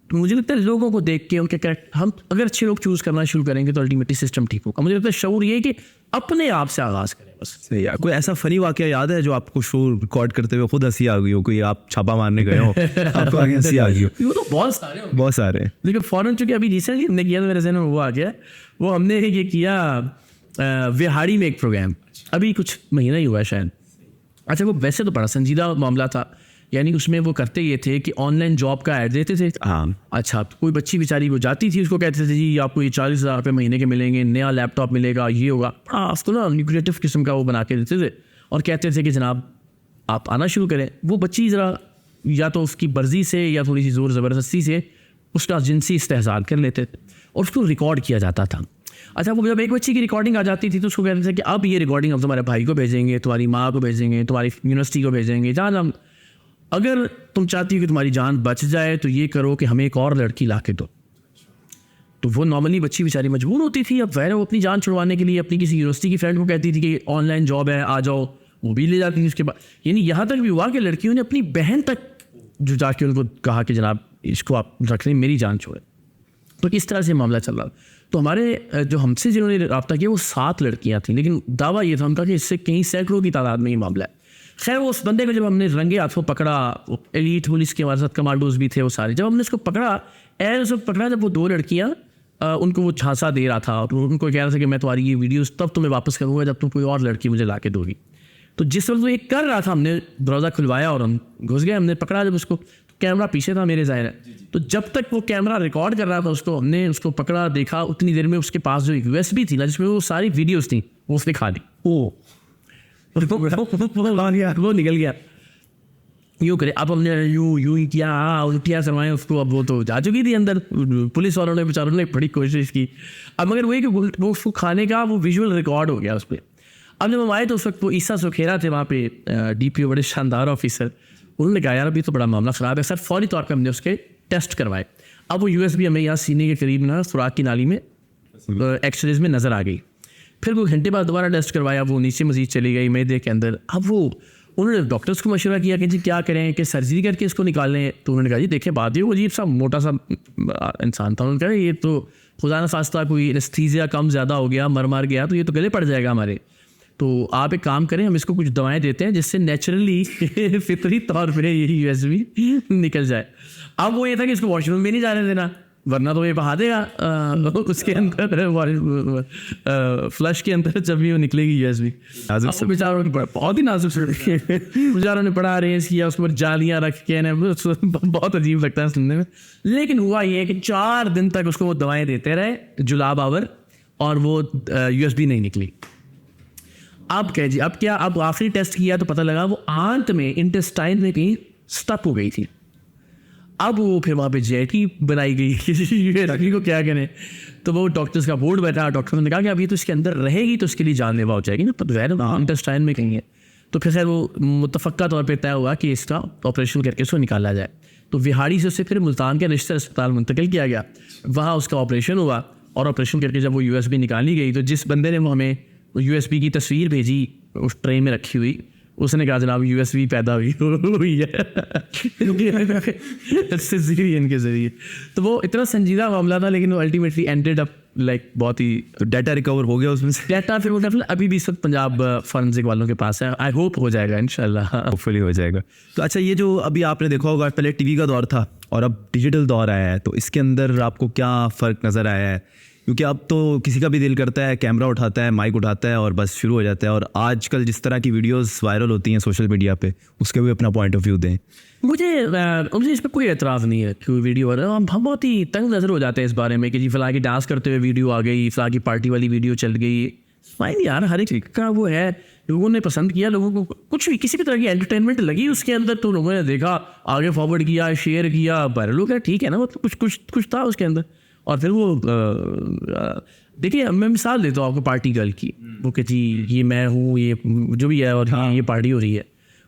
तो मुझे लगता है लोगों को देख के उनके करेक्ट, हम अगर अच्छे लोग चूज़ करना शुरू करेंगे तो अल्टीमेटली सिस्टम ठीक होगा। मुझे लगता है शऊर ये है कि अपने आप से आगाज़ करें बस। सही है। कोई ऐसा फनी वाकया याद है जो आपको शो रिकॉर्ड करते हुए खुद हंसी आ गई हो? कोई आप छापा मारने गए हो, आपको आगे हंसी आ गई हो? वो तो बहुत सारे हैं। लेकिन फ़ौरन चूँकि अभी रिसेंटली हमने किया तो मेरे ज़हन में वो आ गया, वो हमने ये किया विहाड़ी में एक प्रोग्राम, अभी कुछ महीना ही हुआ है शायद। अच्छा वो वैसे तो बड़ा संजीदा मामला था, यानी उसमें वो करते ये थे कि ऑनलाइन जॉब का ऐड देते थे। हाँ। अच्छा कोई बच्ची बेचारी वो जाती थी, उसको कहते थे जी आपको ये 40,000 रुपये महीने के मिलेंगे, नया लैपटॉप मिलेगा, ये होगा। आपको ना न्यूक्रिएटिव किस्म का वो बना के देते थे और कहते थे कि जनाब आप आना शुरू करें। वो बच्ची ज़रा या तो उसकी मर्जी से या थोड़ी सी ज़ोर ज़बरदस्ती से उसका जिनसी इस्तेहसाल कर लेते थे और उसको रिकॉर्ड किया जाता था। अच्छा वो जब एक बच्ची की रिकॉर्डिंग आ जाती थी तो उसको कहते थे कि अब ये रिकॉर्डिंग हम तुम्हारे भाई को भेजेंगे, तुम्हारी माँ को भेजेंगे, तुम्हारी यूनिवर्सिटी को भेजेंगे, जहाँ अगर तुम चाहती हो कि तुम्हारी जान बच जाए तो ये करो कि हमें एक और लड़की ला के दो। तो वो नॉर्मली बच्ची बेचारी मजबूर होती थी, अब वह अपनी जान छुड़वाने के लिए अपनी किसी यूनिवर्सिटी की फ्रेंड को कहती थी कि ऑनलाइन जॉब है आ जाओ, वो भी ले जाती थी। उसके बाद यानी यहाँ तक भी हुआ कि लड़कियों ने अपनी बहन तक जो जाके उनको कहा कि जनाब इसको आप रख लें, मेरी जान छोड़े। तो इस तरह से मामला चल रहा। तो हमारे जो हमसे जिन्होंने रब्ता किया वो 7 लड़कियाँ थीं, लेकिन दावा ये था उनका कि इससे कई सैकड़ों की तादाद में ये मामला है। खैर वो उस बंदे को जब हमने रंगे हाथों पकड़ा, एलीट पुलिस के हमारे साथ कमांडोज भी थे वो सारे, जब हमने उसको पकड़ा उसको पकड़ा जब वो 2 लड़कियाँ उनको वो झांसा दे रहा था और उनको कह रहा था कि मैं तुम्हारी ये वीडियोस तब तुम्हें वापस करूँगा जब तुम कोई और लड़की मुझे ला के दोगी। तो जिस वक्त वो ये कर रहा था हमने दरवाज़ा खुलवाया और हम घुस गए। हमने पकड़ा जब उसको, कैमरा पीछे था मेरे ज़ाहिर है, तो जब तक वो कैमरा रिकॉर्ड कर रहा था उसको हमने उसको पकड़ा, देखा, उतनी देर में उसके पास जो USB थी ना जिसमें वो सारी वीडियोज़ थी वो उसने खा ली। वो निकल गया। यूँ करे अब हमने यूँ ही किया, उल्टियाँ करवाएं उसको। अब वो तो जा चुकी थी अंदर, पुलिस वालों ने बेचारों ने बड़ी कोशिश की। अब मगर वही कि वो उसको खाने का वो विजुअल रिकॉर्ड हो गया उस पर। अब जब हम आए तो उस वक्त वो ईसा सुखेरा थे वहाँ पे, DPO बड़े शानदार ऑफिसर। उन्होंने कहा यार अभी तो बड़ा मामला ख़राब है सर, फौरी तौर पर हमने उसके टेस्ट करवाए। अब वो USB हमें यहाँ सीने के करीब ना सुराख की नाली में एक्सरेज में नज़र आ गई। फिर वो घंटे बाद दोबारा टेस्ट करवाया, वो नीचे मजीद चली गई मैदे के अंदर। अब वो उन्होंने डॉक्टर्स को मशवरा किया कि जी क्या करें, कि सर्जरी करके इसको निकाल लें। तो उन्होंने कहा जी देखें बात ये, वो अजीब सा मोटा सा इंसान था, उन्होंने कहा ये तो खुदा न खास्ता कोई एनेस्थीसिया कम ज़्यादा हो गया, मर गया तो ये तो गले पड़ जाएगा हमारे। तो आप एक काम करें, हम इसको कुछ दवाएं देते हैं जिससे नेचुरली फितरी तौर पर ये USB निकल जाए। अब वो ये था कि इसको वॉशरूम में नहीं जाने देना, वरना तो ये बहा देगा उसके अंदर फ्लश के अंदर जब भी वो निकलेगी USB। बेचारों ने बहुत ही नाजुक से बेचारों ने पढ़ा अरेंज किया, उसके ऊपर जालियाँ रख के ना, बहुत अजीब लगता है सुनने में। लेकिन हुआ ये कि 4 दिन तक उसको वो दवाएं देते रहे जुलाब आवर, और वो USB नहीं निकली। अब कह जी अब क्या, अब आखिरी टेस्ट किया तो पता लगा वो आंत में इंटेस्टाइन में कहीं स्टक हो गई थी। अब वो फिर वहाँ पे जेटी बनाई गई रखी को क्या करें, तो वो डॉक्टर्स का बोर्ड बैठा, डॉक्टर ने कहा कि अभी तो इसके अंदर रहेगी तो इसके लिए जानलेवा हो जाएगी ना, पर गैर इंटेस्टाइन में कहीं है। तो फिर खैर वो मुतफ़क्का तौर पे तय हुआ कि इसका ऑपरेशन करके उसको निकाला जाए। तो विहाड़ी से उसे फिर मुल्तान के रिश्ते अस्पताल मुंतकिल किया गया, वहाँ उसका ऑपरेशन हुआ, और ऑपरेशन करके जब वो USB निकाली गई तो जिस बंदे ने वो हमें USB की तस्वीर भेजी उस ट्रे में रखी हुई, उसने कहा जनाब USB पैदा हुई है सिज़ेरियन के ज़रिए। तो वो इतना संजीदा मामला था, लेकिन वो अल्टीमेटली एंडेड अप लाइक बहुत ही, तो डाटा रिकवर हो गया उसमें से? डाटा फिर वो डेफिनेटली अभी भी इस वक्त पंजाब फॉरेंसिक वालों के पास है। आई होप हो जाएगा इंशाल्लाह, होपफुली हो जाएगा। तो अच्छा, ये जो अभी आपने देखा होगा, पहले टीवी का दौर था और अब डिजिटल दौर आया है, तो इसके अंदर आपको क्या फ़र्क नज़र आया है? क्योंकि अब तो किसी का भी दिल करता है, कैमरा उठाता है, माइक उठाता है और बस शुरू हो जाता है। और आजकल जिस तरह की वीडियोस वायरल होती हैं सोशल मीडिया पे, उसके भी अपना पॉइंट ऑफ व्यू दें। मुझे इस पर कोई एतराज़ नहीं है कि वीडियो हम बहुत ही तंग नज़र हो जाते हैं इस बारे में कि जी फ़लाँ की डांस करते हुए वीडियो आ गई, फ़लाँ की पार्टी वाली वीडियो चल गई। फाइन यार, हर एक का वो है, लोगों ने पसंद किया, लोगों को कुछ भी किसी भी तरह की एंटरटेनमेट लगी उसके अंदर, तो लोगों ने देखा, आगे फॉरवर्ड किया, शेयर किया, वायरल हो गया, ठीक है ना, मतलब कुछ था उसके अंदर। और फिर वो देखिए, मैं मिसाल देता हूँ आपको पार्टी गर्ल की, वो कि जी ये मैं हूँ, ये जो भी है, और ये पार्टी हो रही है।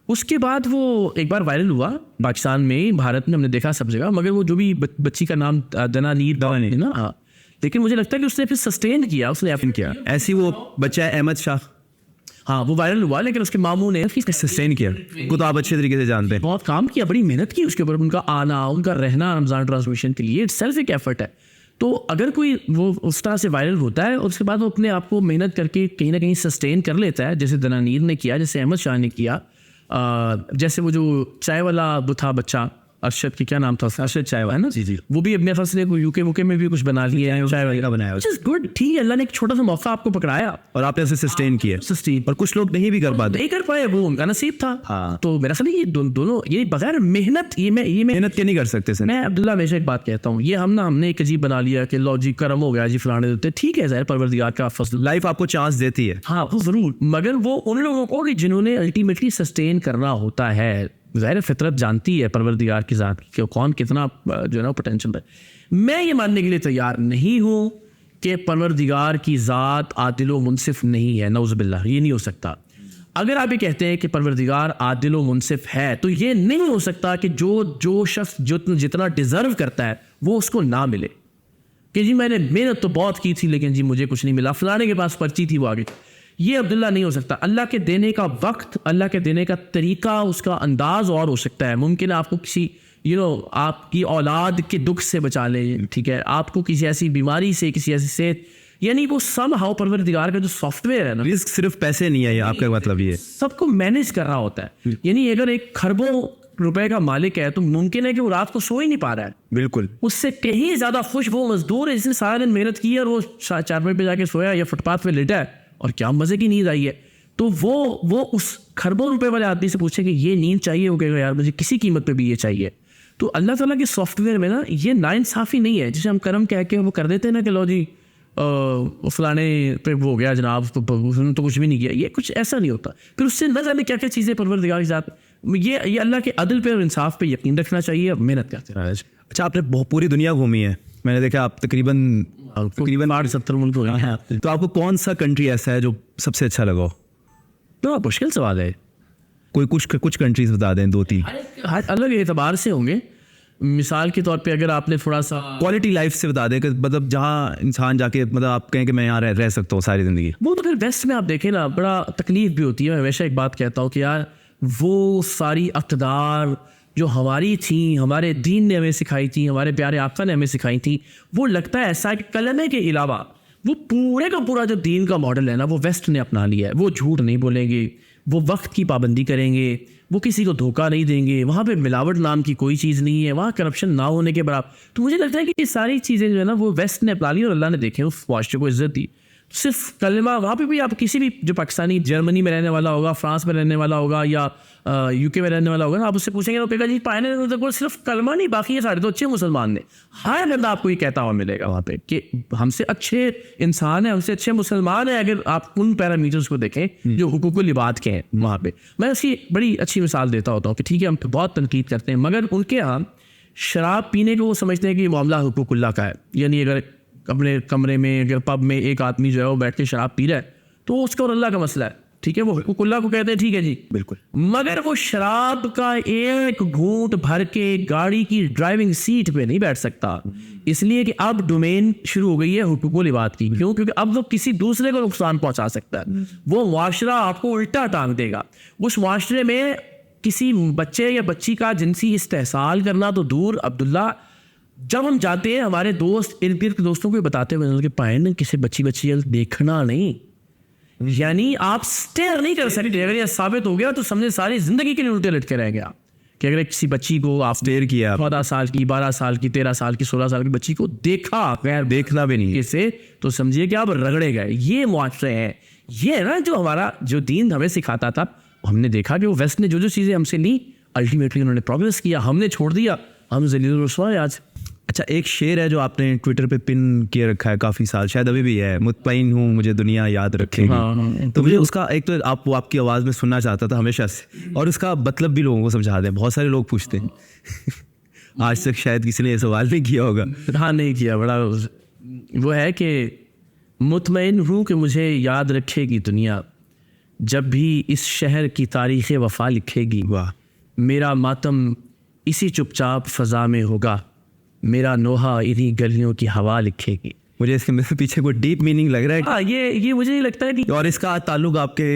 उसके बाद वो एक बार वायरल हुआ पाकिस्तान में, भारत में हमने देखा सब जगह, मगर वो जो भी बच्ची का नाम दनानीर है ना, हाँ, लेकिन मुझे लगता है कि उसने फिर सस्टेन किया, उसने एफिन किया। ऐसी वो बच्चा है अहमद शाह, हाँ वो वायरल हुआ, लेकिन उसके मामू ने सस्टेन किया, उनको तो आप अच्छे तरीके से जानते हैं, बहुत काम किया, बड़ी मेहनत की उसके ऊपर, उनका आना, उनका रहना रमज़ान ट्रांसमिशन के लिए, इट्स सेल्फ एक एफर्ट है। तो अगर कोई वो उस तरह से वायरल होता है और उसके बाद वो अपने आप को मेहनत करके कहीं ना कहीं सस्टेन कर लेता है, जैसे दनानीर ने किया, जैसे अहमद शाह ने किया, जैसे वो जो चाय वाला वो था बच्चा, अरशद की क्या नाम था, अरशद चाय वाला है ना, जी, वो भी अपने फंस यूके में भी कुछ बना लिया है, चाय वाला बनाया, व्हिच इज गुड, ठीक है, अल्लाह ने एक छोटा सा मौका आपको पकड़ाया और आपने उसे सस्टेन किया, और कुछ लोग नहीं भी कर पाते, नहीं कर पाए, वो उनका नसीब था। हाँ। तो मेरा समझ ये दोनों ये बगैर मेहनत, ये मेहनत के नहीं कर सकते सर। मैं अब्दुल्ला हमेशा एक बात कहता हूँ, ये हमने एक अजीब बना लिया कि लो जी करम हो गया जी फलाने देते, ठीक है ज़ाहिर परवरदिगार का फजल, लाइफ आपको चांस देती है, हाँ वो ज़रूर, मगर वो उन लोगों को कि जिन्होंने अल्टीमेटली सस्टेन करना होता है, ज़ाहिर फितरत जानती है परवरदिगार की ज़ात कि कौन कितना जो है ना पोटेंशियल है। मैं ये मानने के लिए तैयार नहीं हूँ कि परवरदिगार की ज़ात आदिल व मुनसिफ नहीं है, नौज़ुबिल्लाह, ये नहीं हो सकता। अगर आप ये कहते हैं कि परवरदिगार आदिल व मुनसिफ है, तो ये नहीं हो सकता कि जो शख्स जितना डिज़र्व करता है वो उसको ना मिले, कि जी मैंने मेहनत तो बहुत की थी लेकिन जी मुझे कुछ नहीं मिला, फलाने के पास पर्ची थी वो आगे। ये अब्दुल्ला नहीं हो सकता। अल्लाह के देने का वक्त, अल्लाह के देने का तरीका, उसका अंदाज और हो सकता है। मुमकिन है आपको किसी आपकी औलाद के दुख से बचा ले, ठीक है, आपको किसी ऐसी बीमारी से, किसी ऐसी सेहत, यानी वो समहाउ परवरदिगार का जो सॉफ्टवेयर है ना, रिस्क सिर्फ पैसे नहीं है, ये आपका मतलब ये सबको मैनेज कर रहा होता है। यानी अगर एक खरबों रुपए का मालिक है तो मुमकिन है कि वो रात को सो ही नहीं पा रहा है, बिल्कुल, उससे कहीं ज्यादा खुश वो मजदूर है जिसने सारा दिन मेहनत की है और वो चारपाई पे जाके सोया या फुटपाथ पे लेटा है और क्या मजे की नींद आई है। तो वो उस खरबों रुपए वाले आदमी से पूछे कि ये नींद चाहिए, वो कहेगा यार मुझे किसी कीमत पे भी ये चाहिए। तो अल्लाह ताला के सॉफ्टवेयर में ना ये नाइंसाफ़ी नहीं है, जिसे हम करम कह के वो कर देते हैं ना कि लो जी फलाने पे वो हो गया जनाब, उसने तो कुछ भी नहीं किया, ये कुछ ऐसा नहीं होता। फिर उससे न जाने क्या क्या चीज़ें परवरदिगार के साथ, ये अल्लाह के अदल पे और इंसाफ पे यकीन रखना चाहिए, मेहनत करते रहना चाहिए। अच्छा, आपने पूरी दुनिया घूमी है, मैंने देखा आप तकरीबन 8-70 मुल्क हो गए हैं। तो आपको कौन सा कंट्री ऐसा है जो सबसे अच्छा लगा? तो मुश्किल सवाल है, कोई कुछ कंट्रीज बता दें, 2-3 अलग एतबार से होंगे। मिसाल के तौर पे अगर आपने थोड़ा सा क्वालिटी लाइफ से बता दें कि मतलब जहाँ इंसान जाके मतलब आप कहें कि मैं यहाँ रह सकता हूँ सारी ज़िंदगी, वो तो फिर वेस्ट में आप देखें ना बड़ा तकलीफ भी होती है। मैं हमेशा एक बात कहता हूँ कि यार वो सारी अक़दार जो हमारी थी, हमारे दीन ने हमें सिखाई थी, हमारे प्यारे आका ने हमें सिखाई थी, वो लगता है ऐसा कि कलमे के अलावा वो पूरे का पूरा जो दीन का मॉडल है ना वो वेस्ट ने अपना लिया है। वो झूठ नहीं बोलेंगे, वो वक्त की पाबंदी करेंगे, वो किसी को धोखा नहीं देंगे, वहाँ पे मिलावट नाम की कोई चीज़ नहीं है, वहाँ करप्शन ना होने के बराबर। तो मुझे लगता है कि ये सारी चीज़ें जो है ना वो वेस्ट ने अपना ली और अल्लाह ने देखे उस माशरे को इज्जत दी। सिर्फ कलमा, वहाँ पे भी आप किसी भी जो पाकिस्तानी जर्मनी में रहने वाला होगा, फ्रांस में रहने वाला होगा या यूके में रहने वाला होगा ना, आप उससे पूछेंगे तो कहेगा जी पाने को सिर्फ कलमा नहीं, बाकी ये सारे तो अच्छे मुसलमान ने। हर बंदा आपको ये कहता हुआ मिलेगा वहाँ पे कि हमसे अच्छे इंसान है, हमसे अच्छे मुसलमान है, अगर आप उन पैरामीटर्स को देखें जो हुकूकुल इबाद के हैं वहाँ पे। मैं उसकी बड़ी अच्छी मिसाल देता होता हूँ कि ठीक है हम बहुत तनकीद करते हैं, मगर उनके यहाँ शराब पीने को वो समझते हैं कि मामला हुकूकुल्लाह का है, यानी अगर अपने कमरे में अगर पब में एक आदमी जो है वो बैठ के शराब पी रहा है तो वो उसका और अल्लाह का मसला है, ठीक है, वो हुकूकुल्लाह को कहते हैं, ठीक है जी बिल्कुल। मगर वो शराब का एक घूंट भर के गाड़ी की ड्राइविंग सीट पे नहीं बैठ सकता, इसलिए कि अब डोमेन शुरू हो गई है हुकूकुल इबाद की। क्यों? क्योंकि अब वो किसी दूसरे को नुकसान पहुंचा सकता है, वो मुआशरा आपको उल्टा टांग देगा। उस मुआशरे में किसी बच्चे या बच्ची का जिनसी इस्तेहसाल करना तो दूर, अब्दुल्ला जब हम जाते हैं हमारे दोस्त इर्द गिर्द दोस्तों को बताते हुए कि पायन किसी बच्ची देखना नहीं, यानी आप स्टेयर नहीं कर सकते। अगर यह साबित हो गया तो समझे सारी जिंदगी के लिए उल्टे लटके रह गया कि अगर किसी बच्ची को आप स्टेयर किया, 14 साल की, 12 साल की, 13 साल की, 16 साल की बच्ची को देखा गैर देखना भी नहीं से, तो समझिए कि आप रगड़े गए। ये मुआशरे हैं, ये है ना जो हमारा जो दीन हमें सिखाता था। हमने देखा कि वो वेस्ट ने जो जो चीज़ें हमसे ली अल्टीमेटली उन्होंने प्रोग्रेस किया, हमने छोड़ दिया, हम ज़लील रुस्वा है आज। अच्छा, एक शेर है जो आपने ट्विटर पे पिन किए रखा है काफ़ी साल, शायद अभी भी है, मुतमईन हूँ मुझे दुनिया याद रखेगी। हाँ। तो मुझे उसका एक तो वो आपकी आवाज़ में सुनना चाहता था हमेशा से, और उसका मतलब भी लोगों को समझा दें, बहुत सारे लोग पूछते हैं आज तक शायद किसी ने ये सवाल नहीं किया होगा। हाँ नहीं किया, बड़ा वो है कि मुतमईन हूँ कि मुझे याद रखेगी दुनिया, जब भी इस शहर की तारीख़ वफ़ा लिखेगी, वाह। मेरा मातम इसी चुपचाप फ़ज़ा में होगा, मेरा नोहा इन्हीं गलियों की हवा लिखेगी। मुझे इसके पीछे कोई डीप मीनिंग लग रहा है। हाँ ये मुझे नहीं लगता है कि और इसका ताल्लुक आपके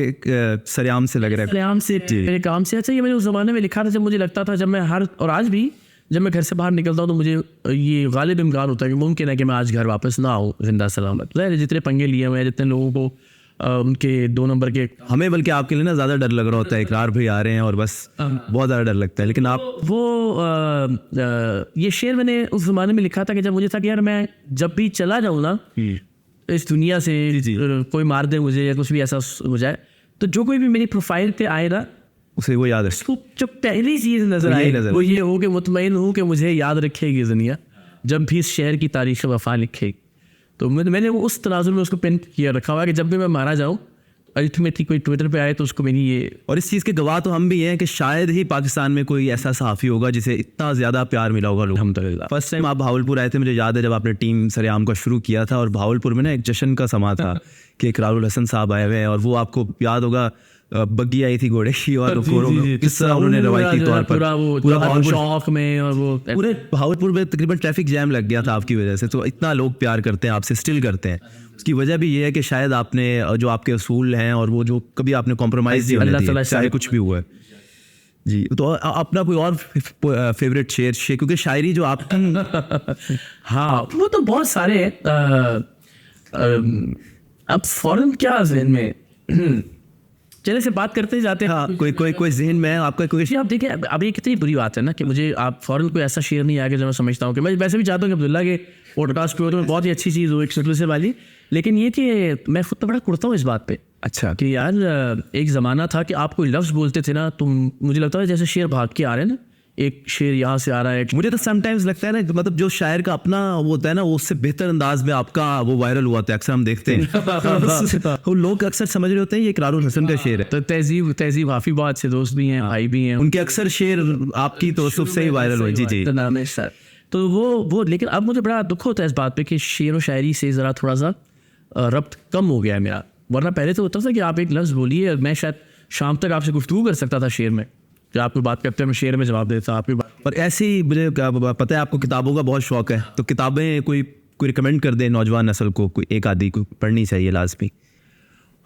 सरेआम से लग रहा है। सरेआम से, मेरे काम से। अच्छा, ये मैंने उस ज़माने में लिखा था जब मुझे लगता था, जब मैं और आज भी जब मैं घर से बाहर निकलता हूँ तो मुझे ये गालिब इम्कान होता है कि मुमकिन है कि मैं आज घर वापस ना आऊँ जिंदा सलामत। जितने पंगे लिए हुए हैं, जितने लोगों को उनके 2 नंबर के, हमें बल्कि आपके लिए ना ज़्यादा डर लग रहा होता है, इकरार भाई आ रहे हैं और बस बहुत ज़्यादा डर लगता है, लेकिन आप वो ये शेर मैंने उस ज़माने में लिखा था कि जब मुझे था कि यार मैं जब भी चला जाऊँ ना इस दुनिया से, कोई मार दे मुझे या कुछ भी ऐसा हो जाए, तो जो कोई भी मेरी प्रोफाइल पे आए ना उसे वो याद उसको जो पहली चीज़ नजर आए वो ये हो कि मुतमईन हूँ कि मुझे याद रखेगी दुनिया, जब भी इस शहर की तारीख़ वफ़ा लिखेगी। तो मैंने वो उस तनाजुर में उसको पेंट किया रखा हुआ है कि जब भी मैं मारा जाऊँ अल्टीमेटली कोई ट्विटर पे आए तो उसको मेरी ये। और इस चीज़ के गवाह तो हम भी हैं कि शायद ही पाकिस्तान में कोई ऐसा सहाफ़ी होगा जिसे इतना ज़्यादा प्यार मिला होगा लोग। अल्हम्दुलिल्लाह। फर्स्ट टाइम आप भावलपुर आए थे, मुझे याद है जब आपने टीम सरेआम का शुरू किया था, और भावलपुर में ना एक जश्न का समा था कि इकरारुल हसन साहब आए हुए हैं, और वो आपको याद होगा बग्गी आई थी घोड़े की, और किस तरह उन्होंने रवायती तौर पर पूरा शौक में, और वो पूरे भावलपुर में तकरीबन ट्रैफिक जैम लग गया था आपकी वजह से। तो इतना लोग प्यार करते हैं आपसे, स्टिल करते हैं। उसकी वजह भी ये है कि शायद आपने जो आपके असूल हैं और वो जो कभी आपने कॉम्प्रोमाइज़ नहीं होने दिया, चाहे कुछ भी हुआ है जी। तो अपना कोई और फेवरेट शेर, क्योंकि शायरी जो आप हाँ वो तो बहुत सारे हैं। अब फौरन क्या ज़हन में चले से बात करते जाते हैं। हाँ, कोई जहन में आपका कोई। आप देखिए अब ये कितनी बुरी बात है ना कि मुझे आप फौरन कोई ऐसा शेर नहीं आया कि जो मैं समझता हूँ कि मैं वैसे भी चाहता हूँ कि अब्दुल्ला के पॉडकास्ट पे हो तो बहुत ही अच्छी चीज़ हो, एक्सक्लूसिव वाली, लेकिन ये कि मैं खुद तो बड़ा कुड़ता हूँ इस बात पे। अच्छा, कि यार एक ज़माना था कि आप कोई लफ्ज़ बोलते थे ना तो मुझे लगता है जैसे शेर भाग के आ रहे हैं ना, एक शेर यहाँ से आ रहा है। मुझे तो समटाइम्स लगता है ना, मतलब जो शायर का अपना वो होता है ना, वो उससे बेहतर अंदाज में आपका वो वायरल हुआ था, अक्सर हम देखते हैं वो लोग अक्सर समझ रहे होते हैं ये इकरारुल हसन का शेर है। तो तहजीब हाफी बहुत से दोस्त भी हैं, भाई भी हैं, उनके अक्सर शेर आपकी तो से ही वायरल हुए। जी जी, नाम है सर। तो वो लेकिन अब मुझे बड़ा दुख होता है इस बात पे कि शेर व शायरी से ज़रा थोड़ा सा रब्त कम हो गया है मेरा। वरना पहले तो होता था कि आप एक लफ्ज़ बोलिए, मैं शायद शाम तक आपसे गुफ्तगू कर सकता था शेर में, कि आपको बात करते हैं मैं शेर में जवाब देता आपकी बात। और ऐसे ही मुझे पता है आपको किताबों का बहुत शौक है, तो किताबें कोई रिकमेंड कर दे नौजवान नस्ल को, कोई एक आदि को पढ़नी चाहिए लाजमी।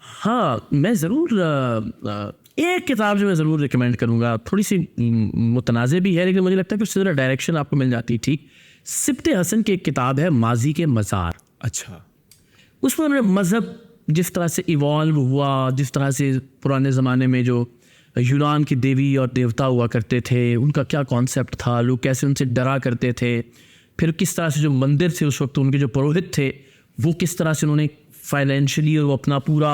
हाँ मैं ज़रूर एक किताब जो मैं ज़रूर रिकमेंड करूँगा, थोड़ी सी मुतनाज़े भी है लेकिन मुझे लगता है कि उससे ज़रा डायरेक्शन आपको मिल जाती है ठीक। सिब्ते हसन की एक किताब है माजी के मज़ार। अच्छा, उसमें उन्होंने मज़हब जिस तरह से इवॉल्व हुआ, जिस तरह से पुराने ज़माने में जो यूनान की देवी और देवता हुआ करते थे उनका क्या कॉन्सेप्ट था, लोग कैसे उनसे डरा करते थे, फिर किस तरह से जो मंदिर थे उस वक्त उनके जो पुरोहित थे वो किस तरह से उन्होंने फाइनेंशियली और वो अपना पूरा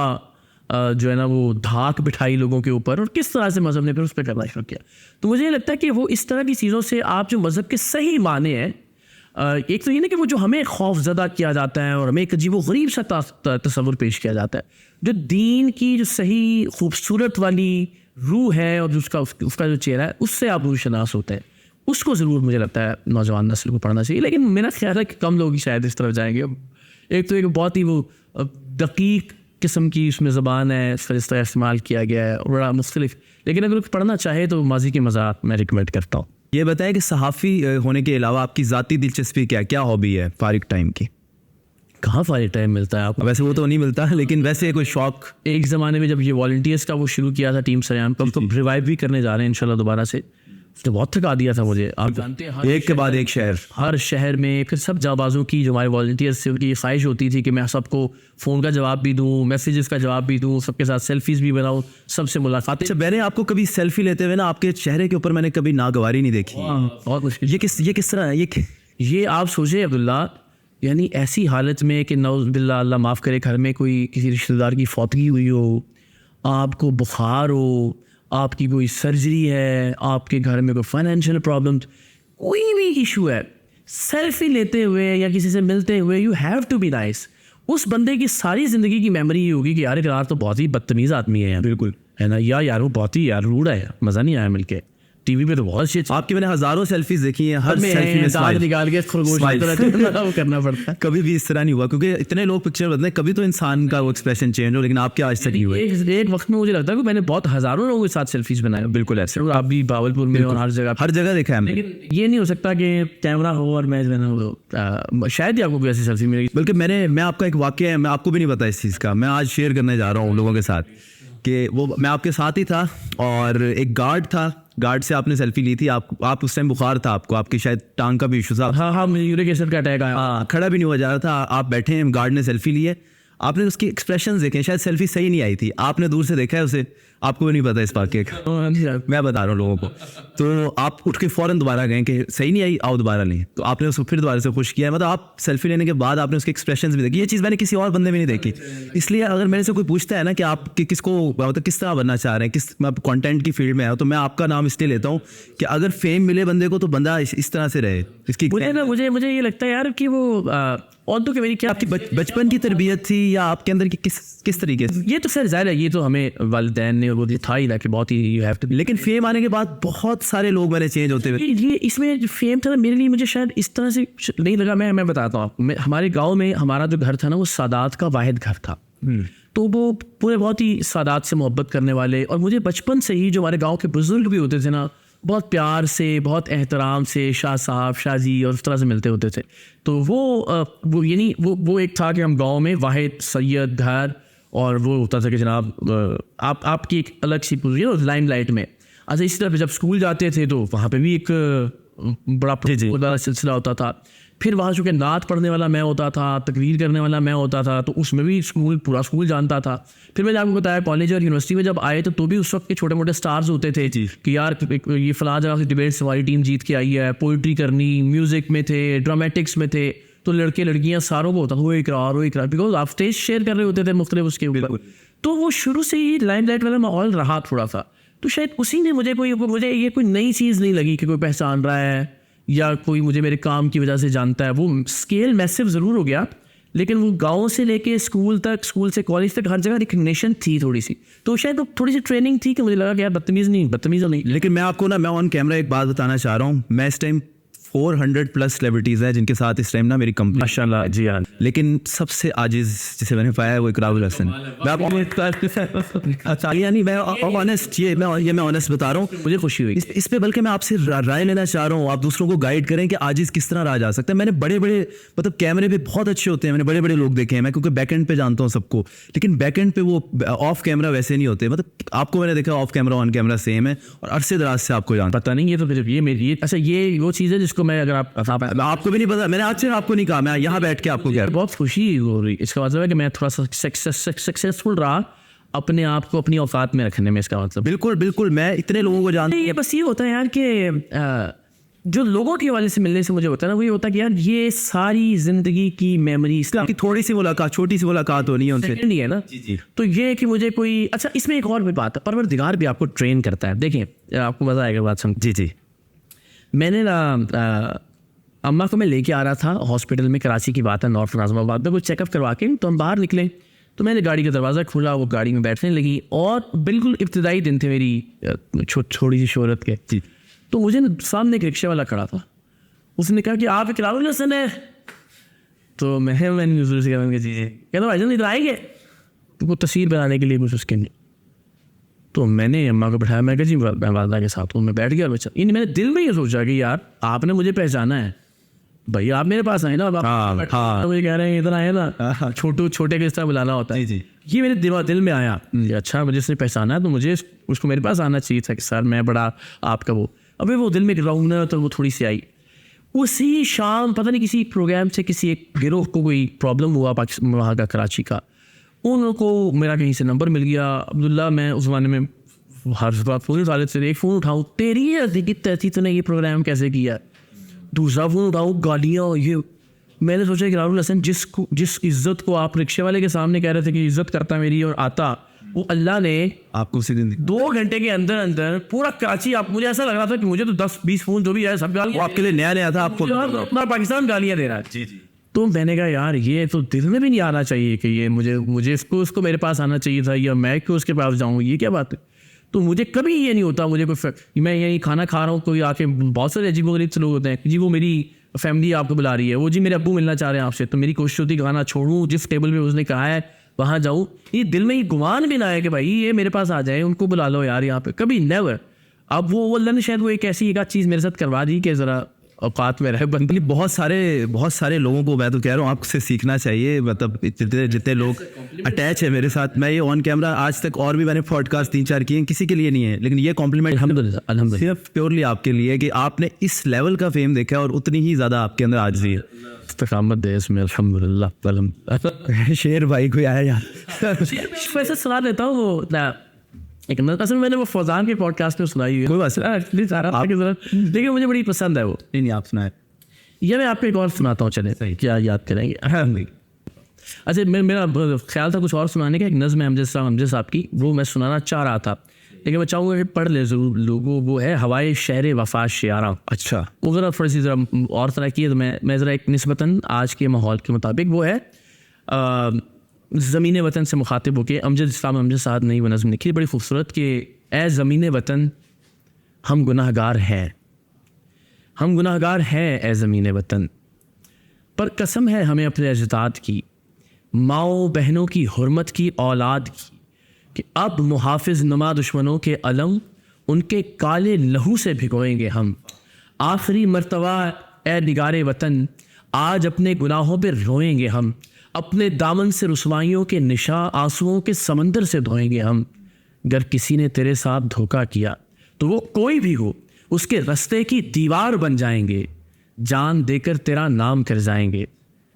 जो है ना वो धाक बिठाई लोगों के ऊपर, और किस तरह से मज़हब ने फिर उस पर करना शुरू किया। तो मुझे लगता है कि वो इस तरह की चीज़ों से आप जो मज़हब के सही माने हैं, एक तो ये ना कि वो जो हमें खौफज़दा किया जाता है और हमें एक अजीब व गरीब सा तस्वुर पेश किया जाता है, जो दीन की जो सही खूबसूरत वाली रूह है और जो उसका जो चेहरा है उससे आप रूह शनास होते हैं, उसको ज़रूर मुझे लगता है नौजवान नस्ल को पढ़ना चाहिए। लेकिन मेरा ख्याल है कि कम लोग ही शायद इस तरफ जाएंगे। एक तो एक बहुत ही वो दकीक किस्म की उसमें ज़बान है, इसका जिस तरह इस्तेमाल किया गया है बड़ा मुख्तलिफ। लेकिन अगर पढ़ना चाहे तो माजी की मज़ाक मैं रिकमेंड करता हूँ। ये बताएं कि सहाफ़ी होने के अलावा आपकी ज़ाती दिलचस्पी क्या हॉबी है फारिग टाइम की? कहाँ फारिग टाइम मिलता है आपको? वैसे वो तो नहीं मिलता, लेकिन वैसे कोई शौक? एक ज़माने में जब ये वॉलंटियर्स का वो शुरू किया था टीम सरेआम पर, तो रिवाइव भी करने जा रहे हैं इंशाल्लाह दोबारा से। उसने बहुत थका दिया था मुझे, आप जानते हैं एक के बाद एक शहर, हर शहर में फिर सब जाबाजों की जो हमारे वॉलंटियर्स से उनकी ख्वाहिश होती थी कि मैं सबको फ़ोन का जवाब भी दूँ, मैसेजेस का जवाब भी दूँ, सबके साथ सेल्फीज़ भी बनाऊँ, सबसे मुलाकातें। अच्छा, मैंने आपको कभी सेल्फी लेते हुए ना आपके चेहरे के ऊपर मैंने कभी नागवारी नहीं देखी। बहुत मुश्किल। ये किस तरह है ये आप सोचे अब्दुल्ला, यानी ऐसी हालत में कि नौज़ुबिल्लाह अल्लाह माफ़ करे घर में कोई किसी रिश्तेदार की फौतगी हुई हो, आपको बुखार हो, आपकी कोई सर्जरी है, आपके घर में कोई फाइनेंशियल प्रॉब्लम, कोई भी इशू है, सेल्फी लेते हुए या किसी से मिलते हुए you have to be nice. उस बंदे की सारी ज़िंदगी की मेमोरी ये होगी कि यार इकरार तो बहुत ही बदतमीज़ आदमी है यार, बिल्कुल है ना, या यार वो बहुत ही यार रूड है, मज़ा नहीं आया मिलके। टीवी पे तो बहुत अच्छी आपकी मैंने हज़ारों सेल्फीज देखी हैं, हर सेल्फी में दांत स्माइल निकाल के खरगोश की तरह वो करना पड़ता है। कभी भी इस तरह नहीं हुआ, क्योंकि इतने लोग पिक्चर बताते हैं, कभी तो इंसान का वो एक्सप्रेशन चेंज हो, लेकिन आपके आज तक नहीं हुआ। एक वक्त में मुझे लगता है कि मैंने बहुत हज़ारों लोगों के साथ सेल्फीज बनाए। बिल्कुल ऐसे, और आप भी बावलपुर में और हर जगह देखा है हमने। लेकिन ये नहीं हो सकता कि कैमरा हो और मैं शायद ही आपको कोई ऐसी सेल्फी मिलेगी। बल्कि मैं आपका एक वाक़या है, मैं आपको भी नहीं पता इस चीज़ का, मैं आज शेयर करने जा रहा हूँ लोगों के साथ कि वो मैं आपके साथ ही था और एक गार्ड था, गार्ड से आपने सेल्फी ली थी। आप उस टाइम बुखार था आपको, आपकी शायद टांग का भी इशू था। हाँ, मुझे यूरिक एसिड का अटैक आया। हाँ, खड़ा भी नहीं हुआ जा रहा था, आप बैठे हैं, गार्ड ने सेल्फी ली है, आपने उसकी एक्सप्रेशंस देखे, शायद सेल्फी सही नहीं आई थी, आपने दूर से देखा है उसे, आपको भी नहीं पता इस वाक़े का, मैं बता रहा हूँ लोगों को। तो आप उठ के फ़ौरन दोबारा गए कि सही नहीं आई, आओ दोबारा लें, तो आपने उसको फिर दोबारा से खुश किया। मतलब आप सेल्फी लेने के बाद आपने उसके एक्सप्रेशंस भी देखी। ये चीज़ मैंने किसी और बंदे में नहीं देखी। इसलिए अगर मेरे से कोई पूछता है ना कि आप किसको मतलब किस तरह बनना चाह रहे हैं, किस कंटेंट की फील्ड में है, तो मैं आपका नाम इसलिए लेता हूँ कि अगर फेम मिले बंदे को तो बंदा इस तरह से रहे। इसकी मुझे ये लगता है यार कि वो और तो मेरी क्या आपकी बचपन की तरबियत थी या आपके अंदर की किस तरीके से? ये तो सर ज़ाहिर है, ये तो हमें वालिदैन ने वो था ही ना कि बहुत ही यू हैव टू। लेकिन फेम आने के बाद बहुत सारे लोग मैंने चेंज होते हुए, ये इसमें जो फेम था ना मेरे लिए, मुझे शायद इस तरह से नहीं लगा। मैं बताता हूँ आपको, हमारे गाँव में हमारा जो घर था ना वो सादात का वाहिद घर था। तो वो पूरे बहुत ही सादात से मोहब्बत करने वाले, और मुझे बचपन से ही जो हमारे गाँव के बुजुर्ग भी होते थे ना, बहुत प्यार से, बहुत एहतराम से शाह साहब, शाह जी और उस तरह से मिलते होते थे। तो वो यानी वो एक था कि हम गांव में वाहिद सैयद घर, और वो होता था कि जनाब आपकी एक अलग सी पोजीशन लाइमलाइट में। अच्छा, इसी तरह जब स्कूल जाते थे तो वहाँ पे भी एक बड़ा सिलसिला होता था। फिर वहाँ चूँकि नात पढ़ने वाला मैं होता था, तकरीर करने वाला मैं होता था, तो उसमें भी पूरा स्कूल जानता था। फिर मैंने आपको बताया कॉलेज और यूनिवर्सिटी में जब आए तो भी उस वक्त के छोटे मोटे स्टार्स होते थे कि यार ये फलां जगह से डिबेट्स हमारी टीम जीत के आई है, पोइट्री करनी, म्यूज़िक में थे, ड्रामेटिक्स में थे, तो लड़के लड़कियाँ सारों को होता था वो इकरार, बिकॉज आप स्टेज शेयर कर रहे होते थे मुख्तलिफ उसके ऊपर। तो वो शुरू से ही लाइमलाइट वाला माहौल रहा थोड़ा सा, तो शायद उसी ने मुझे ये कोई नई चीज़ नहीं लगी कि कोई पहचान रहा है या कोई मुझे मेरे काम की वजह से जानता है। वो स्केल मैसिव ज़रूर हो गया, लेकिन वो गांव से लेके स्कूल तक, स्कूल से कॉलेज तक हर जगह रिकग्निशन थी थोड़ी सी। तो शायद वो थोड़ी सी ट्रेनिंग थी कि मुझे लगा कि यार बदतमीज़ नहीं। लेकिन मैं आपको ना, मैं ऑन कैमरा एक बात बताना चाह रहा हूँ, मैं इस टाइम 400+ सेलिब्रिटीज़ हैं जिनके साथ इस टाइम ना मेरी कंपनी, माशाल्लाह जी हाँ, लेकिन सबसे आजिज़ जिसे मैंने पाया है वो इकरारुल हसन। मैं ऑनेस्ट बता रहा हूँ, मुझे खुशी हुई इस पे। बल्कि मैं आपसे राय लेना चाह रहा हूँ, आप दूसरों को गाइड करें कि आजिज़ किस तरह रहा जा सकता है। मैंने बड़े मतलब कैमरे पे बहुत अच्छे होते हैं, मैंने बड़े लोग देखे हैं मैं, क्योंकि बैक एंड पे जानता हूँ सबको, लेकिन बैक एंड पे वो ऑफ कैमरा वैसे नहीं होते। मतलब आपको मैंने देखा of camera on camera same है, और अरसे दराज से आपको जानता। पता नहीं, ये तो फिर ये मेरी अच्छा ये वो चीज़ है जिसको मैं, अगर आपको भी नहीं पता, मैंने आज से आपको नहीं कहा, मैं यहाँ बैठ के आपको कह रहा हूँ। बहुत खुशी हो रही, इसका मतलब है कि मैं थोड़ा सा सक्सेसफुल रहा अपने आप को अपनी औकात में रखने में। इसका मतलब बिल्कुल मैं इतने लोगों को जानता हूँ। ये बस ये होता है यार कि जो लोगों के हवाले से मिलने से मुझे होता है ना, वो ये होता है कि यार ये सारी जिंदगी की मेमोरी, आपकी थोड़ी सी मुलाकात, छोटी सी मुलाकात होनी है उनसे, नहीं है ना जी। तो ये कि मुझे कोई अच्छा, इसमें एक और भी बात है, परवरदिगार भी आपको ट्रेन करता है। देखें आपको मज़ा आएगा बात समझ। जी मैंने ना अम्मा को मैं लेके आ रहा था हॉस्पिटल में, कराची की बात है, नॉर्थ नाज़िमाबाद में, कुछ चेकअप करवा के तो हम बाहर निकले, तो मैंने गाड़ी का दरवाज़ा खोला, वो गाड़ी में बैठने लगी, और बिल्कुल इब्तिदाई दिन थे मेरी छोटी सी शोहरत के। तो मुझे ना सामने एक रिक्शे वाला खड़ा था, उसने कहा कि आप इकरारुल हसन है। तो मैंने से कहा जी कहता भाईजान इधर आएंगे तो तस्वीर बनाने के लिए कुछ उसके लिए। तो मैंने अम्मा को बैठाया, मैं कहा जी मैं वालदा के साथ हूँ। मैं बैठ गया बच्चा, इन मैंने दिल में ये सोचा कि यार आपने मुझे पहचाना है, भाई आप मेरे पास आए ना, आप मुझे कह रहे हैं इधर आए ना, छोटे के इस तरह बुलाना होता है जी। ये मेरे दिल में आया कि अच्छा मुझे इसने पहचाना है तो मुझे उसको मेरे पास आना चाहिए था कि सर मैं बड़ा आपका वो। अबे वो दिल में रौनक तो वो थोड़ी सी आई। उसी शाम पता नहीं किसी प्रोग्राम से किसी एक गिरोह को कोई प्रॉब्लम हुआ पाकिस्तान वहाँ का, कराची का, उनको मेरा कहीं से नंबर मिल गया। अब्दुल्ला मैं उस ज़माने में हर बात फ़ोन वाले से एक फ़ोन उठाऊँ, तेरी हकीकत तैसी तूने ये प्रोग्राम कैसे किया, दूसरा फ़ोन उठाऊँ गालियाँ ये। मैंने सोचा इकरारुल हसन जिस इज़्ज़त को आप रिक्शे वाले के सामने कह रहे थे कि इज़्ज़त करता मेरी और आता, वो अल्लाह ने आपको उसी दिन 2 घंटे के अंदर अंदर पूरा कराची, आप मुझे ऐसा लग रहा था कि मुझे तो 10-20 फ़ोन जो भी है सब वो आपके लिए नया था आपको अपना पाकिस्तान गालियाँ दे रहा है। जी। तो मैंने कहा यार ये तो दिल में भी नहीं आना चाहिए कि ये मुझे उसको मेरे पास आना चाहिए था या मैं क्यों उसके पास जाऊँ, ये क्या बात है। तो मुझे कभी ये नहीं होता, मुझे कोई मैं यहीं खाना खा रहा हूँ, कोई आके बहुत सारे अजीब गरीब से लोग होते हैं जी वो मेरी फैमिली आपको बुला रही है, वो जी मेरे अब्बू मिलना चाह रहे हैं आपसे, तो मेरी कोशिश होती खाना छोड़ूँ, जिस टेबल पे उसने कहा है वहाँ जाऊँ। ये दिल में ये गुमान भी ना है कि भाई ये मेरे पास आ जाए, उनको बुला लो यार यहाँ पे, कभी नेवर। अब वो अल्लाह ने शायद वो एक ऐसी एक चीज़ मेरे साथ करवा दी कि ज़रा औकात में रहे बंदी। बहुत सारे लोगों को मैं तो कह रहा हूँ आपसे सीखना चाहिए, मतलब जितने लोग अटैच है मेरे साथ। मैं ये ऑन कैमरा आज तक और भी मैंने पॉडकास्ट 3-4 किए, किसी के लिए नहीं है, लेकिन ये कॉम्प्लीमेंट अल्हम्दुलिल्लाह सिर्फ प्योरली आपके लिए कि आपने इस लेवल का फेम देखा और उतनी ही ज़्यादा आपके अंदर आजिज़ी है। इस्तकामत दे इसमें अल्हम्दुलिल्लाह। शेर भाई कोई आया यार वैसे सुना देता हूँ वो एक असल मैंने वो फौजान के पॉडकास्ट में सुनाई है, कोई बात नहीं, देखिए मुझे बड़ी पसंद है वो। नहीं आप सुनाए, ये मैं आपको एक और सुनाता हूँ, चले क्या याद करेंगे। अच्छा मेरा ख्याल था कुछ और सुनाने का, एक नज़्म है अमजद साहब की, वो मैं सुनाना चाह रहा था लेकिन मैं चाहूँगा कि पढ़ ले ज़रूर लोगों। वो है हवाए शहर वफा शियारा। अच्छा वो ज़रा थोड़ी सी ज़रा और तरह की है, तो मैं ज़रा एक निस्बतन आज के माहौल के मुताबिक वो है ज़मीन वतन से मुखातिब होकर अमजद साहब ने वो नज़्म लिखी, बड़ी खूबसूरत कि ए ज़मीन वतन हम गुनाहगार हैं, हम गुनाहगार हैं ए ज़मीन वतन, पर कसम है हमें अपने अजदाद की, माओ बहनों की हुर्मत की, औलाद की, कि अब मुहाफिज नुमा दुश्मनों के अलम उनके काले लहू से भिगोएंगे हम। आखिरी मर्तबा ए निगारे वतन आज अपने गुनाहों पर रोएंगे हम, अपने दामन से रुसवाइयों के निशा आंसुओं के समंदर से धोएंगे हम। अगर किसी ने तेरे साथ धोखा किया तो वो कोई भी हो उसके रास्ते की दीवार बन जाएंगे, जान देकर तेरा नाम कर जाएंगे।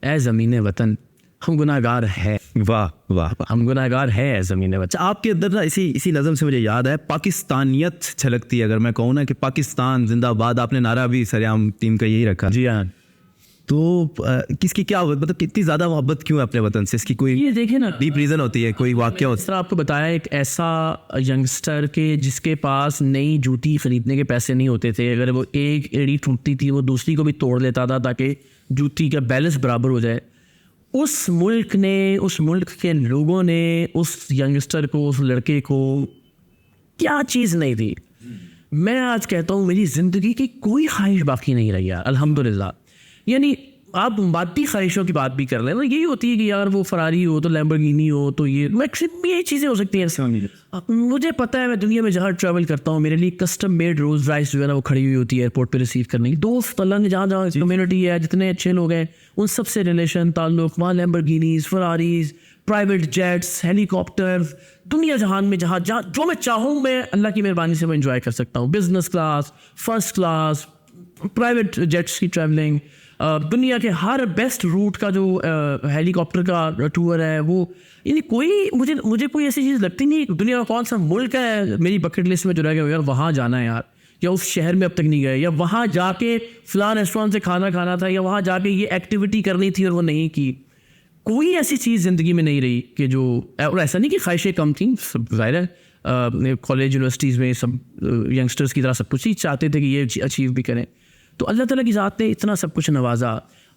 ए ज़मीन वतन हम गुनाहगार है। वाह वाह, हम गुनाहगार है ज़मीन वतन। आपके अंदर ना इसी नज़म से मुझे याद है पाकिस्तानियत छलकती है। अगर मैं कहूँ ना कि पाकिस्तान जिंदाबाद, आपने नारा भी सरेआम टीम का यही रखा। जी हाँ। तो किसकी क्या मतलब कितनी ज़्यादा मोहब्बत क्यों है अपने वतन से? इसकी कोई ये देखिए ना डीप रीज़न होती है, कोई वाक़या होता है? इस तरह आपको बताया एक ऐसा यंगस्टर के जिसके पास नई जूती खरीदने के पैसे नहीं होते थे, अगर वो एक एड़ी टूटती थी वो दूसरी को भी तोड़ लेता था ताकि जूती का बैलेंस बराबर हो जाए। उस मुल्क ने, उस मुल्क के लोगों ने उस यंगस्टर को, उस लड़के को क्या चीज़ नहीं दी। मैं आज कहता हूँ मेरी ज़िंदगी की कोई ख्वाहिश बाकी नहीं रही यार, अल्हम्दुलिल्लाह। यानी आप मादी ख्वाहिशों की बात भी कर लें ना, यही होती है कि यार वो फरारी हो तो लैम्बोर्गिनी हो तो ये मैक्सिमम ये चीज़ें हो सकती हैं। मुझे पता है मैं दुनिया में जहाँ ट्रैवल करता हूँ मेरे लिए कस्टम मेड रोल्स रॉयस जो है ना वो खड़ी हुई होती है एयरपोर्ट पे रिसीव करने की। दोस्त अल्लाह ने जहाँ जहाँ कम्युनिटी है, जितने अच्छे लोग हैं उन सबसे रिलेशन ताल्लुक, वहाँ लैम्बोर्गिनीज, फरारीज, प्राइवेट जेट्स, हेलीकॉप्टर, दुनिया जहान में जहाँ जहाँ जो मैं चाहूँ मैं अल्लाह की मेहरबानी से मैं इंजॉय कर सकता हूँ। Business class, first class, private jets की ट्रैवलिंग, दुनिया के हर बेस्ट रूट का जो हेलीकॉप्टर का टूर है वो, यानी कोई मुझे कोई ऐसी चीज़ लगती नहीं। दुनिया का कौन सा मुल्क है मेरी बकेट लिस्ट में जो रह गया यार वहाँ जाना है यार, या उस शहर में अब तक नहीं गए, या वहाँ जाके फ़लाँ रेस्टोरेंट से खाना खाना था, या वहाँ जाके ये एक्टिविटी करनी थी और वो नहीं की। कोई ऐसी चीज़ ज़िंदगी में नहीं रही कि जो, और ऐसा नहीं कि ख्वाहिशें कम थी, सब ज़ाहिर है कॉलेज यूनिवर्सिटीज़ में सब यंगस्टर्स की तरह सब कुछ ही चाहते थे कि ये अचीव भी करें। तो अल्लाह ताला की ज़ात ने इतना सब कुछ नवाजा।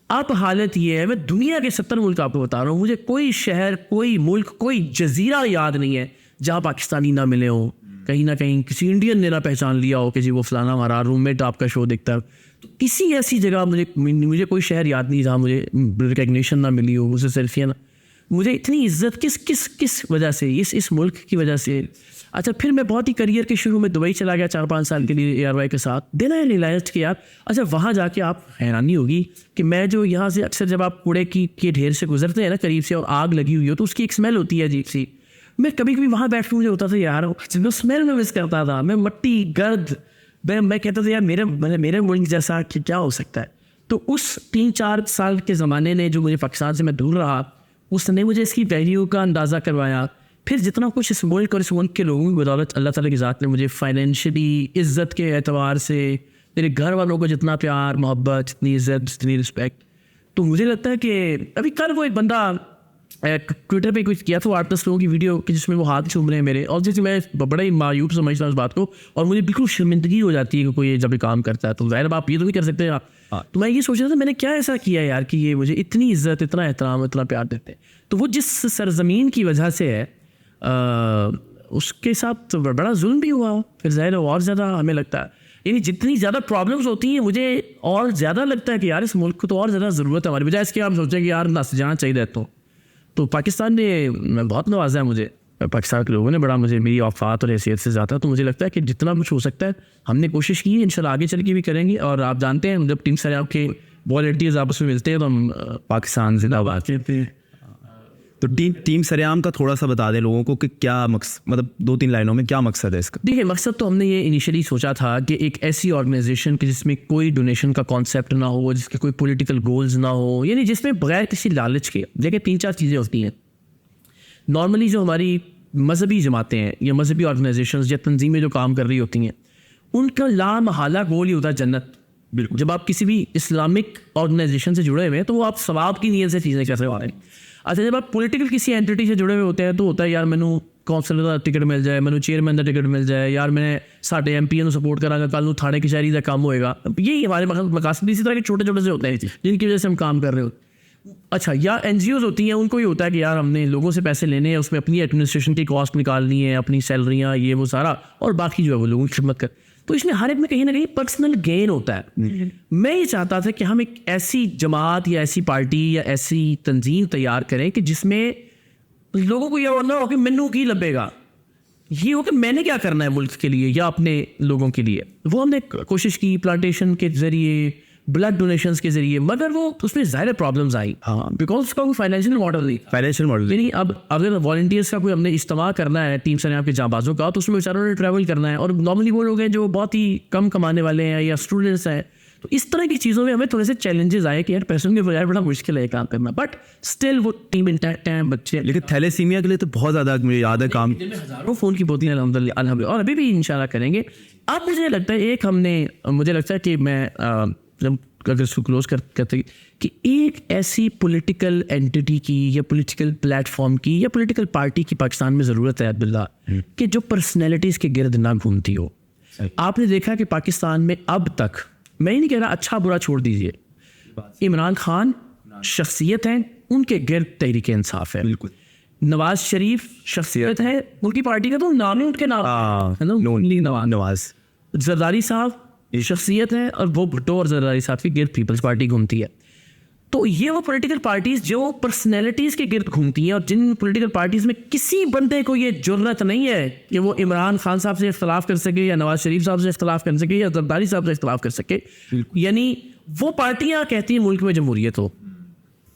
अब हालत ये है, मैं दुनिया के 70 मुल्क आपको बता रहा हूँ, मुझे कोई शहर, कोई मुल्क, कोई जजीरा याद नहीं है जहाँ पाकिस्तानी ना मिले हों, कहीं ना कहीं किसी इंडियन ने ना पहचान लिया हो कि जी वो फलाना हमारा रूममेट आपका शो देखता है, तो किसी ऐसी जगह मुझे कोई शहर याद नहीं जहाँ मुझे रिकग्निशन ना मिली हो, मुझे सेल्फियाँ ना, मुझे इतनी इज्जत किस वजह से, इस मुल्क की वजह से। अच्छा, फिर मैं बहुत ही करियर के शुरू में दुबई चला गया 4-5 साल के लिए ARY के साथ। देन आई रियलाइज्ड कि यार अच्छा वहाँ जाके आप हैरानी होगी कि मैं जो यहाँ से अक्सर जब आप कूड़े के ढेर से गुजरते हैं ना करीब से और आग लगी हुई हो तो उसकी एक स्मेल होती है अजीब सी। मैं कभी कभी वहाँ बैठ के मुझे होता था यार वो स्मेल में मिस करता था, मैं मट्टी गर्द, मैं कहता था यार मेरे मुल्क जैसा क्या हो सकता है। तो उस 3-4 साल के ज़माने ने जो मुझे पाकिस्तान से मैं दूर रहा, उसने मुझे इसकी वैल्यू का अंदाज़ा करवाया। फिर जितना कुछ इस मुल्क और इस मुल्क के लोगों की बदौलत अल्लाह ताला की ज़ात ने मुझे फाइनेंशियली, इज़्ज़त के एतबार से, मेरे घर वालों को जितना प्यार मोहब्बत, जितनी इज़्ज़त, जितनी रिस्पेक्ट, तो मुझे लगता है कि अभी कल वो एक बंदा ट्विटर पे कुछ किया था 8-10 लोगों की वीडियो कि जिसमें वो हाथ चूम रहे हैं मेरे, और जैसे मैं बड़ा ही मायूब समझता हूँ उस बात को, और मुझे बिल्कुल शर्मिंदगी हो जाती है कि कोई जब ये काम करता है। तो ज़ाहिर आप ये तो नहीं कर सकते आप। तो मैं ये सोच रहा था मैंने क्या ऐसा किया यार कि ये मुझे इतनी इज़्ज़त, इतना एहतराम, इतना प्यार देते हैं। तो वो जिस सरजमीन की वजह से है उसके साथ बड़ा जुल्म भी हुआ, फिर ज़ाहिर और ज़्यादा हमें लगता है, यानी जितनी ज़्यादा प्रॉब्लम्स होती हैं मुझे और ज़्यादा लगता है कि यार इस मुल्क को तो और ज़्यादा ज़रूरत है हमारी, बजाय इसके आप सोचें कि यार नस जाना चाहिए। तो पाकिस्तान ने बहुत नवाजा है मुझे, पाकिस्तान के लोगों ने बड़ा मुझे, मेरी औकात और हैसियत से ज़्यादा। तो मुझे लगता है कि जितना कुछ हो सकता है हमने कोशिश की है, इंशाल्लाह आगे चल के भी करेंगे। और आप जानते हैं जब टीम सारे आपके वॉलंटियर्स आपस में मिलते हैं तो हम पाकिस्तान जिंदाबाद कहते हैं। तो टीम सरेआम का थोड़ा सा बता दें लोगों को कि क्या मकसद, मतलब 2-3 लाइनों में क्या मकसद है इसका? देखिए, मकसद तो हमने ये इनिशियली सोचा था कि एक ऐसी ऑर्गेनाइजेशन कि जिसमें कोई डोनेशन का कॉन्सेप्ट ना हो, जिसके कोई पॉलिटिकल गोल्स ना हो, यानी जिसमें बगैर किसी लालच के। देखिए 3-4 चीज़ें होती हैं नॉर्मली जो हमारी मजहबी जमातें हैं या मजहबी ऑर्गेनाइजेशंस या तंजीमें जो काम कर रही होती हैं, उनका लामहला गोल ही होता है जन्नत। बिल्कुल, जब आप किसी भी इस्लामिक ऑर्गेनाइजेशन से जुड़े हुए हैं तो वो आप सवाब की नीयत से चीज़ें कर रहे हैं। अच्छा, जब आप पॉलिटिकल किसी एंटिटी से जुड़े हुए होते हैं तो होता है यार मैनू कौंसलर का टिकट मिल जाए, मैनू चेयरमैन का टिकट मिल जाए, यार मैंने साढ़े MP सपोर्ट करांगा, कल थाने कचहरी का काम होएगा। यही हमारे मकासद इसी तरह के छोटे छोटे से होते हैं जिनकी वजह से हम काम कर रहे होते। अच्छा, या NGOs होती हैं, उनको ही होता है कि यार हमने लोगों से पैसे लेने हैं, उसमें अपनी एडमिनिस्ट्रेशन की कॉस्ट निकालनी है, अपनी सैलरियाँ ये वो सारा, और बाकी जो है वो लोगों की खिदमत कर। तो इसमें हर एक में कहीं ना कहीं पर्सनल गेन होता है। मैं ये चाहता था कि हम एक ऐसी जमात या ऐसी पार्टी या ऐसी तंजीम तैयार करें कि जिसमें लोगों को यह ना हो कि मैनू की लबेगा, ये हो कि मैंने क्या करना है मुल्क के लिए या अपने लोगों के लिए। वो हमने कोशिश की प्लांटेशन के ज़रिए, ब्लड डोनेशंस के ज़रिए, मगर वो उसमें ज़ाहिर प्रॉब्लम्स आई। हाँ, बिकॉज उसका कोई फाइनेंशियल मॉडल नहीं, फाइनेंशियल मॉडल यानी अब अगर वॉलंटियर्स का कोई हमने इज्तिमा करना है टीम से आपके जांबाजों का, तो उसमें बेचारों ने ट्रैवल करना है, और नॉर्मली वो लोग हैं जो बहुत ही कम कमाने वाले हैं या स्टूडेंट्स हैं। तो इस तरह की चीज़ों में हमें थोड़े से चैलेंजेस आए कि यार पैसों के बजाय बड़ा मुश्किल है काम करना, बट स्टिल वो टीम इंटैक्ट है, बच्चे। लेकिन थैलेसीमिया के लिए तो बहुत ज़्यादा मुझे याद है काम, हज़ारों फ़ोन की बोतलें अल्हम्दुलिल्लाह, और अभी भी इंशाल्लाह करेंगे। अब मुझे लगता है मुझे लगता है कि मैं जब अगर इसको क्लोज करते कि एक ऐसी पॉलिटिकल एंटिटी की या पॉलिटिकल प्लेटफॉर्म की या पॉलिटिकल पार्टी की पाकिस्तान में ज़रूरत है अब्दुल्ला, कि जो पर्सनैलिटीज़ के गिर्द ना घूमती हो। आपने देखा कि पाकिस्तान में अब तक, मैं ही नहीं कह रहा अच्छा बुरा छोड़ दीजिए, इमरान खान शख्सियत है, उनके गिर्द तहरीक इंसाफ है। बिल्कुल, नवाज शरीफ शख्सियत है, उनकी पार्टी का तो नाम ही उनके नाम है ना, नवाज। जरदारी साहब शख्सियत है, और वो भुट्टो और जरदारी साहब की गिर्द पीपल्स पार्टी घूमती है। तो ये वो पॉलिटिकल पार्टीज़ जो पर्सनैलिटीज़ के गिर्द घूमती हैं, और जिन पॉलिटिकल पार्टीज़ में किसी बंदे को ये जुर्रत नहीं है कि वो इमरान खान साहब से इख्तलाफ कर सके, या नवाज शरीफ साहब से इख्तलाफ कर सके, या जरदारी साहब से इख्तलाफ कर सके। यानी वो पार्टियाँ कहती हैं मुल्क में जमहूरियत हो,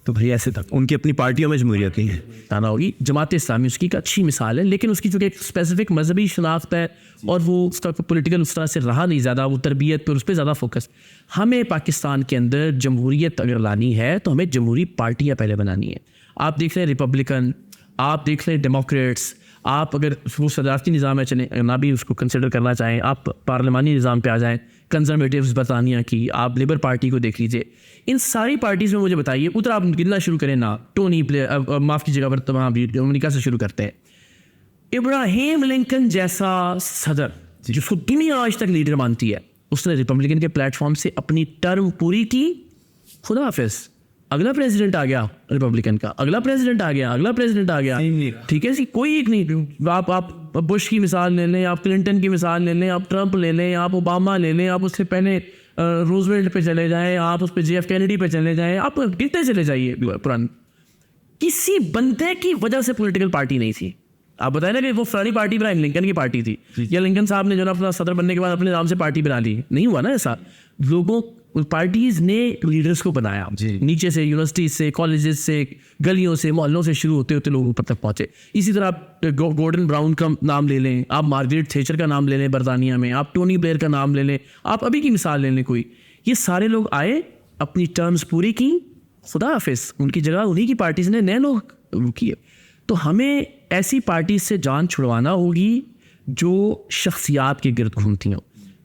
तो भाई ऐसे तक उनकी अपनी पार्टियों में जमहूरियत नहीं है। ताना होगी जमात इस्लामी उसकी एक अच्छी मिसाल है, लेकिन उसकी जो एक स्पेसिफिक मजहबी शनाख्त है और वो उसका पॉलिटिकल उस तरह से रहा नहीं ज़्यादा, वो तरबियत पर उस पर ज़्यादा फोकस। हमें पाकिस्तान के अंदर जमहूरियत अगर लानी है तो हमें जमहूरी पार्टियाँ पहले बनानी है। आप देख लें रिपब्लिकन, आप देख लें डेमोक्रेट्स, आप अगर वो सदारती निज़ाम है चले ना भी उसको कंसिडर करना चाहें, आप पार्लिमानी निज़ाम पे आ जाएं, कंजर्वेटिव्स बरतानिया की, आप लेबर पार्टी को देख लीजिए। इन सारी पार्टीज़ में मुझे बताइए, उधर आप गिनना शुरू करें ना, टोनी ब्लेयर, माफ़ कीजिएगा पर तमाम अमेरिका से शुरू करते हैं, इब्राहिम लिंकन जैसा सदर जिसको दुनिया आज तक लीडर मानती है, उसने रिपब्लिकन के प्लेटफॉर्म से अपनी टर्म पूरी की, खुदा हाफिज़, अगला प्रेसिडेंट आ गया रिपब्लिकन का, अगला प्रेसिडेंट आ गया, अगला प्रेसिडेंट आ गया, ठीक है जी, कोई एक नहीं। आप बुश की मिसाल ले लें, आप क्लिंटन की मिसाल ले लें, आप ट्रंप ले लें, आप ओबामा ले लें, आप उससे पहले रूजवेल्ट पे चले जाएं, आप उस पर JF कैनेडी पे चले जाएं, आप गिनते चले जाइए पुराने। किसी बंदे की वजह से पॉलिटिकल पार्टी नहीं थी। आप बताएं ना कि वो फलानी पार्टी बनाई, लिंकन की पार्टी थी, या लिंकन साहब ने जो ना अपना सदर बनने के बाद अपने नाम से पार्टी बना ली, नहीं हुआ ना ऐसा। लोगों पार्टीज ने लीडर्स को बनाया, नीचे से, यूनिवर्सिटीज से, कॉलेजेस से, गलियों से, मोहल्लों से शुरू होते होते लोगों तक पहुंचे। इसी तरह आप गॉर्डन ब्राउन का नाम ले लें, आप मार्गरेट थैचर का नाम ले लें बरतानिया में, आप टोनी ब्लेयर का नाम ले लें, आप अभी की मिसाल ले लें कोई। ये सारे लोग आए, अपनी टर्म्स पूरी की, खुदा हाफिज, उनकी जगह उन्हीं की पार्टीज ने नए लोग किए। तो हमें ऐसी पार्टी से जान छुड़वाना होगी जो शख्सियात के गिर्द घूमती हों।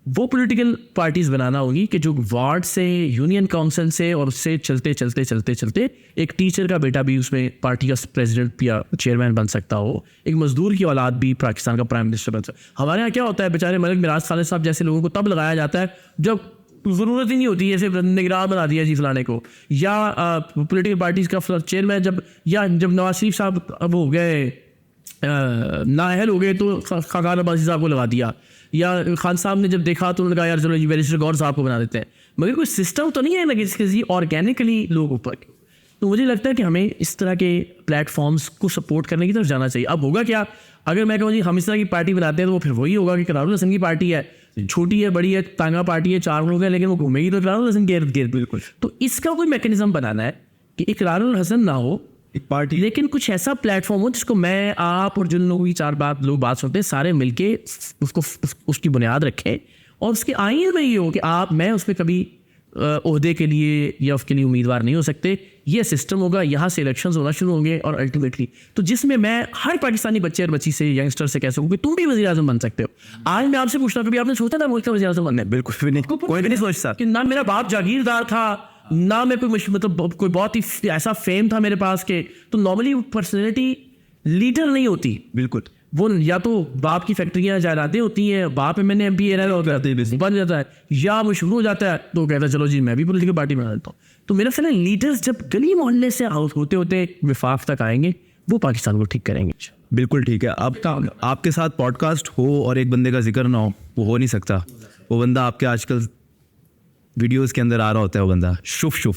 वो पॉलिटिकल पार्टीज बनाना होगी कि जो वार्ड से, यूनियन काउंसिल से, और उससे चलते चलते चलते चलते एक टीचर का बेटा भी उसमें पार्टी का प्रेसिडेंट या चेयरमैन बन सकता हो, एक मजदूर की औलाद भी पाकिस्तान का प्राइम मिनिस्टर बन सकता। हमारे यहाँ क्या होता है, बेचारे मलिक मिराज खालिद साहब जैसे लोगों को तब लगाया जाता है जब ज़रूरत ही नहीं होती है, सिर्फ निगरान बना दिया जी फलाने को, या पॉलिटिकल पार्टीज़ का चेयरमैन जब नवाज शरीफ साहब अब हो गए नाअहल हो गए तो खान अब्बासी साहब को लगा दिया, या खान साहब ने जब देखा तो उन्होंने कहा यार चलो जी बैरिस्टर गौर साहब को बना देते हैं। मगर कोई सिस्टम तो नहीं है ना कि ऑर्गेनिकली लोग ऊपर। तो मुझे लगता है कि हमें इस तरह के प्लेटफॉर्म्स को सपोर्ट करने की तरफ जाना चाहिए। अब होगा क्या, अगर मैं कहूँ जी हम इस तरह की पार्टी बनाते हैं तो वो फिर वही होगा कि इकरारुल हसन की पार्टी है, छोटी है, बड़ी है, तांगा पार्टी है, 4 लोग हैं, लेकिन वो घूमेगी तो इकरारुल हसन के इर्द गिर्द। बिल्कुल। तो इसका कोई मैकेनिज्म बनाना है कि इकरारुल हसन ना हो एक पार्टी, लेकिन कुछ ऐसा प्लेटफॉर्म हो जिसको मैं, आप और जिन लोगों की 4 लोग बात सुनते हैं सारे मिलके उसकी बुनियाद रखें, और उसके आइन में ये हो कि आप, मैं उसमें कभी ओहदे के लिए या उसके लिए उम्मीदवार नहीं हो सकते। ये सिस्टम होगा, यहाँ से इलेक्शंस होना शुरू होंगे, और अल्टीमेटली तो जिसमें मैं हर पाकिस्तानी बच्चे और बच्ची से, यंगस्टर से कह सकूँ कि तुम भी वज़ीर आज़म बन सकते हो। आज मैं आपसे पूछता हूँ, कभी आपने सोचा था मुल्क का वज़ीर आज़म बनना है? बिल्कुल भी नहीं, कोई भी नहीं सोचता कि ना मेरा बाप जागीरदार था, ना मैं कोई मतलब कोई बहुत ही ऐसा फेम था मेरे पास के। तो नॉर्मली पर्सनैलिटी लीडर नहीं होती। बिल्कुल। वो या तो बाप की फैक्ट्रियाँ जायदादें होती हैं, बाप मैंने MP बन जाता है, या वो शुरू हो जाता है तो कहता है चलो जी मैं भी पॉलिटिकल पार्टी बना देता हूँ। तो मेरा ख्याल है लीडर्स जब गली मोहल्ले से होते होते विफाक तक आएंगे, वो पाकिस्तान को ठीक करेंगे। बिल्कुल ठीक है। अब आपके साथ पॉडकास्ट हो और एक बंदे का जिक्र ना हो, वो हो नहीं सकता। वो बंदा आपके आजकल वीडियोस के अंदर आ रहा होता है, वो बंदा शुफ शुफ।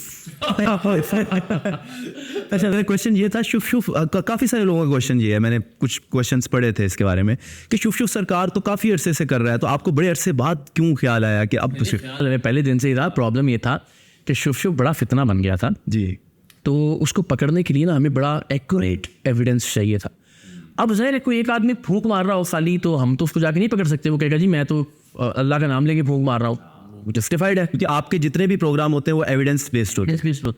अच्छा, क्वेश्चन ये था शुफ शुफ, काफ़ी सारे लोगों का क्वेश्चन ये है, मैंने कुछ क्वेश्चंस पढ़े थे इसके बारे में कि शुफ शुफ सरकार तो काफ़ी अरसे से कर रहा है, तो आपको बड़े अरसे बाद क्यों ख्याल आया कि अब पहले दिन से ही था। प्रॉब्लम ये था कि शुफ शुफ बड़ा फितना बन गया था जी, तो उसको पकड़ने के लिए ना हमें बड़ा एक्यूरेट एविडेंस चाहिए था। अब ज़ाहिर है कोई एक आदमी फूंक मार रहा हो साली, तो हम तो उसको जाके नहीं पकड़ सकते। वो कहेगा जी मैं तो अल्लाह का नाम लेके फूंक मार रहा हूँ, जस्टिफाइड है, क्योंकि आपके जितने भी प्रोग्राम होते हैं वो एविडेंस बेस्ड होते हैं।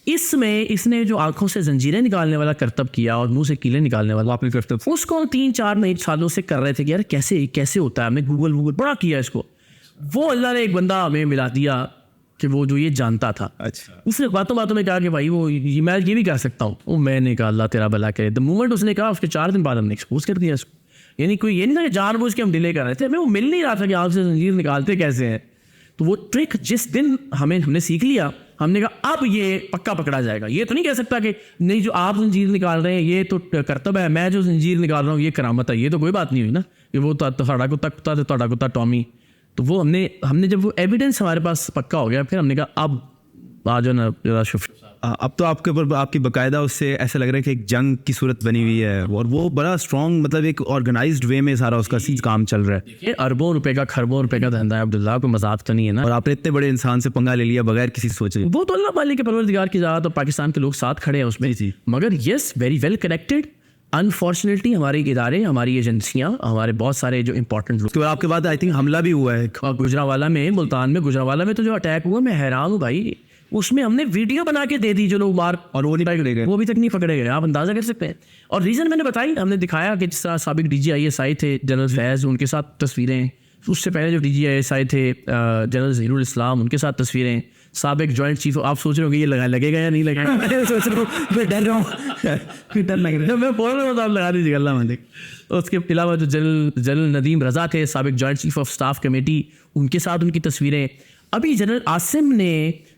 इसमें इसने जो आंखों से जंजीरें निकालने वाला करतब किया और मुंह से कीले निकालने वाला आपने करतब, उसको 3-4 सालों से कर रहे थे कि यार कैसे होता है। हमने गूगल बड़ा किया इसको। वो अल्लाह ने एक बंदा हमें मिला दिया कि वो जो ये जानता था। अच्छा। उसने बातों में कहा कि भाई वो मैं ये भी कर सकता हूँ। वो मैंने कहा अल्लाह तेरा भला करे। द मोमेंट उसने कहा, उसके 4 दिन बाद हमने एक्सपोज कर दिया इसको। यानी कोई ये नहीं था कि जानबूझ के हम डिले कर रहे थे, हमें वो मिल नहीं रहा था कि आपसे जंजीर निकालते कैसे हैं। तो वो ट्रिक जिस दिन हमने सीख लिया, हमने कहा अब ये पक्का पकड़ा जाएगा। ये तो नहीं कह सकता कि नहीं जो आप जंजीर निकाल रहे हैं ये तो करतब है, मैं जो जंजीर निकाल रहा हूँ ये करामत है। ये तो कोई बात नहीं हुई ना कि वो साड़ा कुत्ता टॉमी। तो वो हमने जब वो एविडेंस हमारे पास पक्का हो गया, फिर हमने कहा अब आ जाओ ना जरा शुफ। अब तो आपके ऊपर आपकी बाकायदा उससे ऐसा लग रहा है कि एक जंग की सूरत बनी हुई है, और वो बड़ा स्ट्रॉन्ग, मतलब एक ऑर्गेनाइज्ड वे में सारा उसका काम चल रहा है। ये अरबों रुपए का, खरबों रुपए का धंधा है अब्दुल्ला, को मजाक तो नहीं है ना। और आपने इतने बड़े इंसान से पंगा ले लिया बगैर किसी सोचे। वो तो अल्लाह वाले के परवरदिगार की ज़ात और पाकिस्तान के लोग साथ खड़े हैं उसमें। जी। मगर yes, very well connected. Unfortunately हमारे इदारे, हमारी एजेंसियाँ, हमारे बहुत सारे जो इंपॉर्टेंट लोग। आपके बाद आई थिंक हमला भी हुआ है गुजरावाला में, मुल्तान में। गुजरावाला में तो जो अटैक हुआ, मैं हैरान हूँ भाई। उसमें हमने वीडियो बना के दे दी जो लोग मार, और वो नहीं पकड़े गए, वो अभी तक नहीं पकड़े गए। आप अंदाजा कर सकते हैं। और रीज़न मैंने बताई, हमने दिखाया कि जिस तरह साबिक DGISI थे जनरल फैज़, उनके साथ तस्वीरें। उससे पहले जो DGISI थे जनरल ज़हीरुल इस्लाम, उनके साथ तस्वीरें। साबिक जॉइंट चीफ, आप सोच रहे हो कि ये लगेगा या नहीं लगेगा। मैं सोच रहा हूँ, मैं डर रहा हूँ, डर लग रहा है। मैं बोल रहा हूँ तो आप लगा दीजिएगा अल्लाह मालिक। उसके अलावा जो जनरल नदीम रज़ा थे, साबिक joint chief of staff committee, उनके साथ उनकी तस्वीरें। अभी जनरल आसिम ने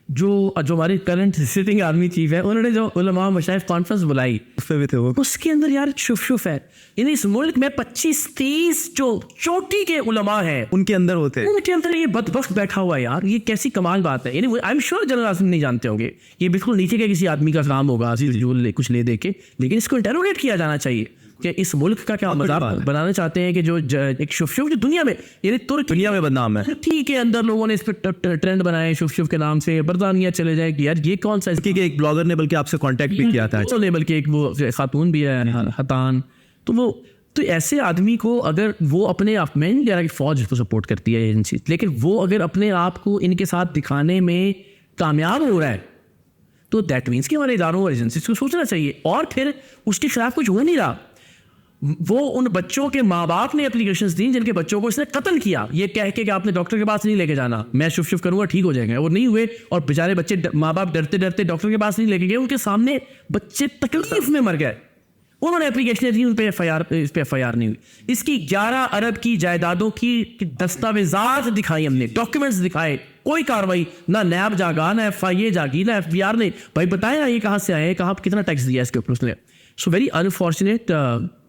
जो हमारे करंट सिटिंग आर्मी चीफ है, उन्होंने जो उलमा मशाइख कॉन्फ्रेंस बुलाई, उसमें भी थे वो। उसके अंदर यार शुफ है। यानी इस मुल्क में 25-30 जो चोटी के उलमा हैं, उनके अंदर होते हैं, उनके अंदर ये बदबख्त बैठा हुआ है यार। ये कैसी कमाल बात है। यानी I am sure general Asim नहीं जानते होंगे, ये बिल्कुल नीचे के किसी आदमी का काम होगा जो कुछ ले दे के, लेकिन इसको इंटरोगेट किया जाना चाहिए कि इस मुल्क का क्या मजाक बनाना चाहते हैं कि जो एक शुफ जो दुनिया में, यानी दुनिया में बदनाम है। तुर्की के अंदर लोगों ने इस पर ट्रेंड बनाए शुफ के नाम से, बरतानिया चले जाए कि यार ये कौन सा, कि एक ब्लॉगर ने बल्कि आपसे कांटेक्ट भी किया था, बल्कि एक वो खातून भी है हतान, तो ऐसे आदमी को अगर वो अपने आप में नहीं कह रहा कि फौज को सपोर्ट करती है एजेंसी, लेकिन वो अगर अपने आप को इनके साथ दिखाने में कामयाब हो रहा है तो दैट मीन्स कि हमारे इदारों और एजेंसीज को सोचना चाहिए। और फिर उसके खिलाफ कुछ हो नहीं रहा। वो उन बच्चों के माँ बाप ने एप्लीकेशंस दी जिनके बच्चों को इसने कत्ल किया, ये कह के कि आपने डॉक्टर के पास नहीं लेके जाना, मैं शुफ करूंगा ठीक हो जाएगा, वो नहीं हुए और बेचारे बच्चे माँ बाप डरते डरते डॉक्टर के पास नहीं लेके गए, उनके सामने बच्चे तकलीफ में मर गए। उन्होंने एप्लीकेशन दी, उन पर एफआईआर नहीं हुई। इसकी 11 अरब की जायदादों की दस्तावेजात दिखाई हमने, डॉक्यूमेंट्स दिखाए, कोई कार्रवाई ना नैब जागा, ना एफआईए जागी, ना एफबीआर ने भाई बताया ये कहाँ से आए, कहाँ कितना टैक्स दिया इसके ऊपर उसने। सो वेरी अनफॉर्चुनेट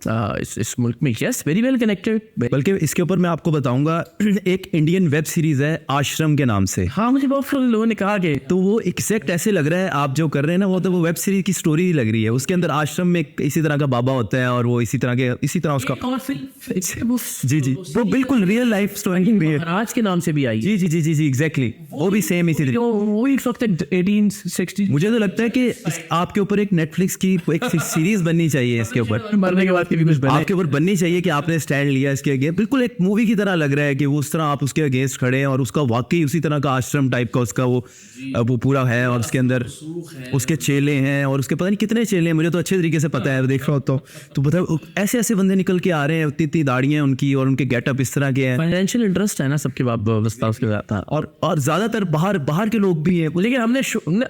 इस मुल्क में, यस वेरी वेल कनेक्टेड। बल्कि इसके ऊपर मैं आपको बताऊंगा, एक इंडियन वेब सीरीज है आश्रम के नाम से। हाँ, मुझे बहुत सारे लोगों ने कहा कि तो वो एग्जैक्ट ऐसे लग रहा है आप जो कर रहे हैं ना, वो तो वो वेब सीरीज की स्टोरी लग रही है। उसके अंदर आश्रम में इसी तरह का बाबा होता है और वो इसी तरह उसका जी वो बिल्कुल रियल लाइफ स्टोरी है, महाराज के नाम से भी आई। जी एग्जैक्टली, वो भी सेम इसी तरीके। वो एक वक्त 1860 मुझे तो लगता है कि आपके ऊपर एक नेटफ्लिक्स की एक सीरीज बननी चाहिए इसके ऊपर, मरने के बाद भी कुछ आपके ऊपर बननी चाहिए कि आपने स्टैंड लिया इसके अगेंस्ट। बिल्कुल एक मूवी की तरह लग रहा है कि वो उस तरह आप उसके अगेंस्ट खड़े हैं और उसका वाकई उसी तरह का आश्रम टाइप का उसका वो पूरा है और उसके अंदर उसके चेले हैं और उसके पता नहीं कितने चेले हैं, मुझे तो अच्छे तरीके से पता है, देख रहा होता हूँ तो बताओ ऐसे ऐसे बंदे निकल के आ रहे हैं, इतनी दाढ़ियां उनकी और उनके गेटअप इस तरह के हैं। फाइनेंशियल इंटरेस्ट है ना सबके व्यवस्था उसके साथ, और ज्यादातर बाहर के लोग भी हैं। लेकिन हमने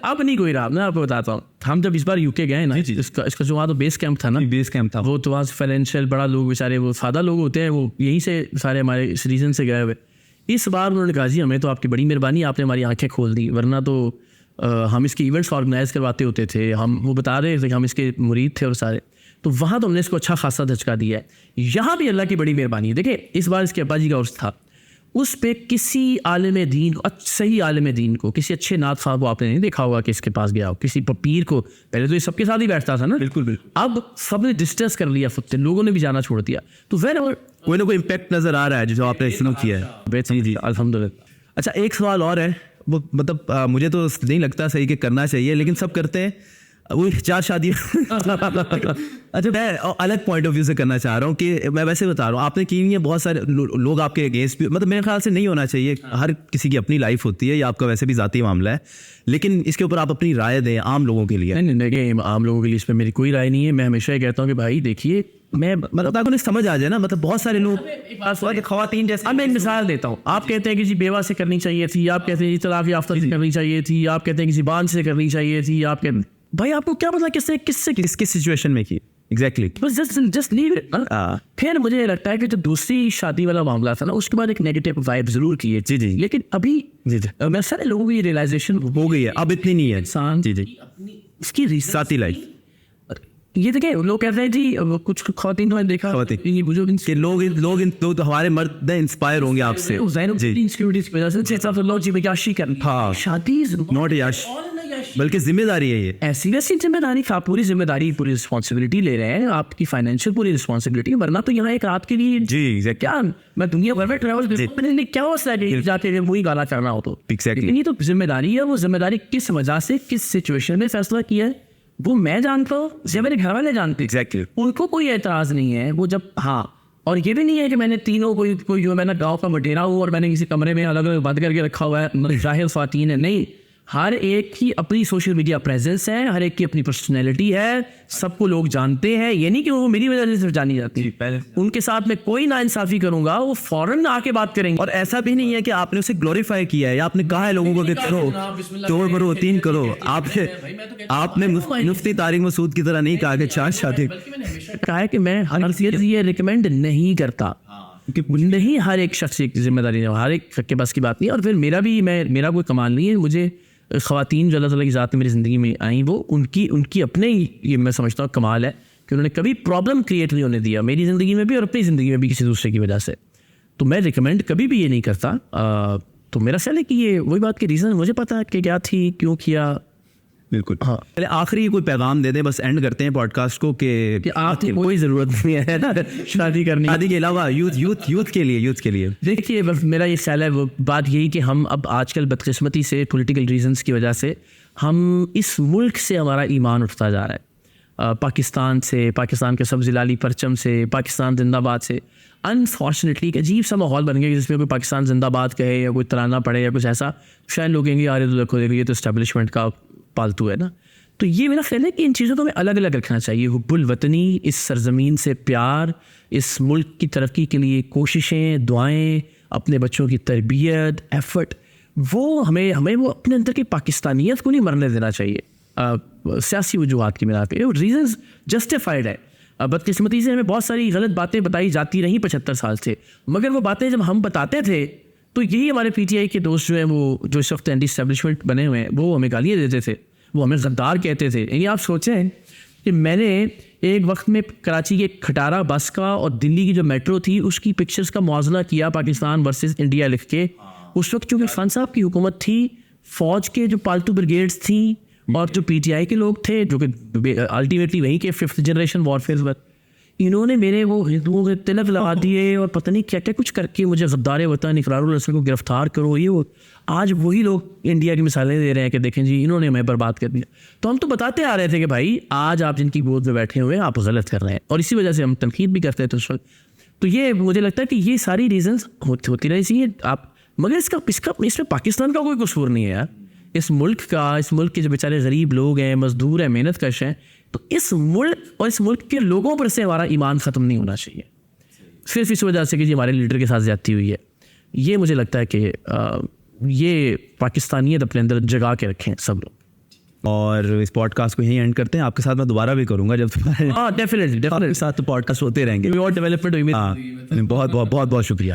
अब नहीं कोई रहा। मैं आपको बताता हूँ, हम जब इस बार यूके गए ना, इसका जो वहाँ तो बेस कैंप था ना, बेस कैंप था वो तो वहाँ से फाइनेंशियल बड़ा लोग बेचारे वो सादा लोग होते हैं, वो यहीं से सारे हमारे इस रीजन से गए हुए। इस बार उन्होंने कहा जी हमें तो आपकी बड़ी मेहरबानी, आपने हमारी आंखें खोल दी, वरना तो हम इसके इवेंट्स ऑर्गेनाइज करवाते होते थे। हम वो बता रहे थे कि हम इसके मुरीद थे और सारे, तो वहाँ तो हमने इसको अच्छा खासा धचका दिया है। यहाँ भी अल्लाह की बड़ी मेहरबानी है। देखिए इस बार इसके अब्बा जी का उर्स था, उस पे किसी आलिम दीन को, सही आलिम दीन को, किसी अच्छे नात साहब को आपने नहीं देखा होगा कि इसके पास गया हो, किसी पीर को। पहले तो ये सबके साथ ही बैठता था ना, बिल्कुल। अब सबने डिस्टेंस कर लिया, खुद से लोगों ने भी जाना छोड़ दिया। तो कोई ना कोई इम्पैक्ट नजर आ रहा है जो आपने शुरू किया है। जी अल्हम्दुलिल्लाह। अच्छा एक सवाल और है, वो मतलब मुझे तो नहीं लगता सही कि करना चाहिए, लेकिन सब करते हैं, वो 4 शादी अच्छा मैं अलग पॉइंट ऑफ व्यू से करना चाह रहा हूँ कि मैं वैसे बता रहा हूँ, आपने की नहीं है, बहुत सारे लोग आपके अगेंस्ट भी, मतलब मेरे ख्याल से नहीं होना चाहिए, हर किसी की अपनी लाइफ होती है, या आपका वैसे भी ज़ाती मामला है, लेकिन इसके ऊपर आप अपनी राय दें आम लोगों के लिए। नहीं, आम लोगों के लिए इस पर मेरी कोई राय नहीं है। मैं हमेशा ये कहता हूँ कि भाई देखिए, मैं मतलब आपको समझ आ जाए ना, मतलब बहुत सारे लोग खवातीन जैसे, अब मैं एक मिसाल देता हूँ। आप कहते हैं किसी बेवा से करनी चाहिए थी, आप कहते हैं तलाक याफ्ता से करनी चाहिए थी, आप कहते हैं किसी बांझ से करनी चाहिए थी, आप कहते भाई आपको क्या पता किस सिचुएशन में की एग्जैक्टली, जस्ट लीव इट। फिर मुझे लगता है कि जो दूसरी शादी वाला मामला था ना, उसके बाद एक नेगेटिव वाइब जरूर की है। जी लेकिन अभी मैं सारे लोगों की रियलाइजेशन हो गई है, अब इतनी नहीं है इंसान इसकी साथी लाइफ। ये देखे लोग कहते हैं जी, कुछ खवातीन तो देखा कि लोग हमारे मर्द इंस्पायर होंगे आपसे शादी नॉट यश, बल्कि जिम्मेदारी है ये, ऐसी वैसी जिम्मेदारी। आप पूरी जिम्मेदारी, पूरी रिस्पॉन्सिबिलिटी ले रहे हैं, आपकी फाइनेंशियल पूरी रिस्पॉन्सिबिलिटी, वरना तो यहाँ एक रात के लिए जी क्या मैं दुनिया भर में ट्रैवल क्या हो सकता जाके वही गाना करना हो तो एग्जैक्टली। ये तो जिम्मेदारी है। वो जिम्मेदारी किस वजह से, किस सिचुएशन में फैसला किया है, वो मैं जानता हूँ, या मेरे घर वाले जानते हैं। एग्जैक्टली, उनको कोई एतराज नहीं है। वो जब और ये भी नहीं है कि मैंने तीनों कोई जो मैंने गाँव का बटेरा हूँ और मैंने किसी कमरे में अलग अलग बंद करके रखा हुआ है, जाहिर ख्वातीन है। नहीं, हर एक की अपनी सोशल मीडिया प्रेजेंस है, हर एक की अपनी पर्सनैलिटी है, सबको लोग जानते हैं। ये नहीं कि वो मेरी वजह से सिर्फ जानी जाती है। उनके साथ में कोई नाइंसाफी करूंगा, वो फौरन आके बात करेंगे। और ऐसा भी नहीं है कि आपने उसे ग्लोरीफाई किया है, या आपने कहा है लोगों को कि करो 2 करो 3 करो। आपने मुफ्ती तारिक मसूद की तरह नहीं कहा कि 4 शादी। कहा है कि मैं हर चीज ये रिकमेंड नहीं करता, क्योंकि नहीं हर एक शख्स की जिम्मेदारी है, हर एक के बस की बात नहीं। और फिर मेरा कोई कमाल नहीं है। मुझे ख़वातीन जो अल्लाह ताला की ज़ात में मेरी ज़िंदगी में आई, वो उनकी अपने ही, ये मैं समझता हूँ कमाल है कि उन्होंने कभी प्रॉब्लम क्रिएट नहीं होने दिया मेरी ज़िंदगी में भी और अपनी ज़िंदगी में भी किसी दूसरे की वजह से। तो मैं रिकमेंड कभी भी ये नहीं करता। तो मेरा ख्याल है कि ये वही बात की रीज़न मुझे पता है कि क्या थी, क्यों किया। बिल्कुल। हाँ, पहले आखिरी कोई पैगाम दे दें, बस एंड करते हैं पॉडकास्ट को कि आपकी कोई ज़रूरत नहीं है ना शादी करनी। शादी के अलावा यूथ के लिए देखिए, बस मेरा ये ख्याल है, वो बात यही कि हम अब आजकल बदकिस्मती से पॉलिटिकल रीजंस की वजह से हम इस मुल्क से हमारा ईमान उठता जा रहा है। पाकिस्तान से, पाकिस्तान के सब्ज़ लाली परचम से, पाकिस्तान जिंदाबाद से अनफॉर्चुनेटली एक अजीब सा माहौल बन गया जिसमें कोई पाकिस्तान जिंदाबाद कहे या कोई तराना पड़े या कुछ ऐसा, शायद लोग कहेंगे यार देखो ये तो इस्टेब्लिशमेंट का पालतू है ना। तो ये मेरा ख्याल है कि इन चीज़ों को हमें अलग अलग रखना चाहिए। हुब्बुल वतनी, इस सरजमीन से प्यार, इस मुल्क की तरक्की के लिए कोशिशें, दुआएं, अपने बच्चों की तरबियत, एफर्ट, वो हमें वो अपने अंदर की पाकिस्तानियत को नहीं मरने देना चाहिए सियासी वजूहात की बिना पे। रीज़न्स जस्टिफाइड है। बदकिस्मती से हमें बहुत सारी गलत बातें बताई जाती रहीं 75 साल से, मगर वो बातें जब हम बताते थे तो यही हमारे PTI के दोस्त जो हैं, वो जो इस वक्त एंटी एस्टेब्लिशमेंट बने हुए हैं, वो हमें गालियाँ देते थे, वो हमें गद्दार कहते थे। यानी आप सोचें कि मैंने एक वक्त में कराची के खटारा बस का और दिल्ली की जो मेट्रो थी उसकी पिक्चर्स का मुआवजा किया पाकिस्तान वर्सेस इंडिया लिख के। उस वक्त चूँकि खान साहब की हुकूमत थी, फ़ौज के जो पालतू ब्रिगेड्स थी और जो PTI के लोग थे जो कि अल्टीमेटली वहीं के 5th जनरेशन वॉरफेयर पर, इन्होंने मेरे वो हिंदुओं के तिलक लगा दिए और पता नहीं क्या क्या कुछ करके मुझे गद्दार वतन इकरारुल असद को गिरफ्तार करो, ये वो। आज वही लोग इंडिया की मिसालें दे रहे हैं कि देखें जी इन्होंने हमें बर्बाद कर दिया। तो हम तो बताते आ रहे थे कि भाई आज आप जिनकी गोद में बैठे हुए हैं आप गलत कर रहे हैं, और इसी वजह से हम तनकीद भी करते थे उस वक्त। तो ये मुझे लगता है कि ये सारी रीजंस होती रही चाहिए आप, मगर इसमें पाकिस्तान का कोई कसूर नहीं है यार। इस मुल्क के जो बेचारे गरीब लोग हैं, मजदूर हैं, मेहनत कश हैं, तो इस मुल्क के लोगों पर से हमारा ईमान ख़त्म नहीं होना चाहिए सिर्फ इस वजह से कि जी हमारे लीडर के साथ ज़्यादती हुई है। ये मुझे लगता है कि ये पाकिस्तानियत अपने अंदर जगा के रखें सब लोग। और इस पॉडकास्ट को यहीं एंड करते हैं। आपके साथ मैं दोबारा भी करूँगा जब तुम्हारे डेफिनेटली साथ तो पॉडकास्ट होते रहेंगे। और डेवलपमेंट हुई। हाँ, बहुत शुक्रिया।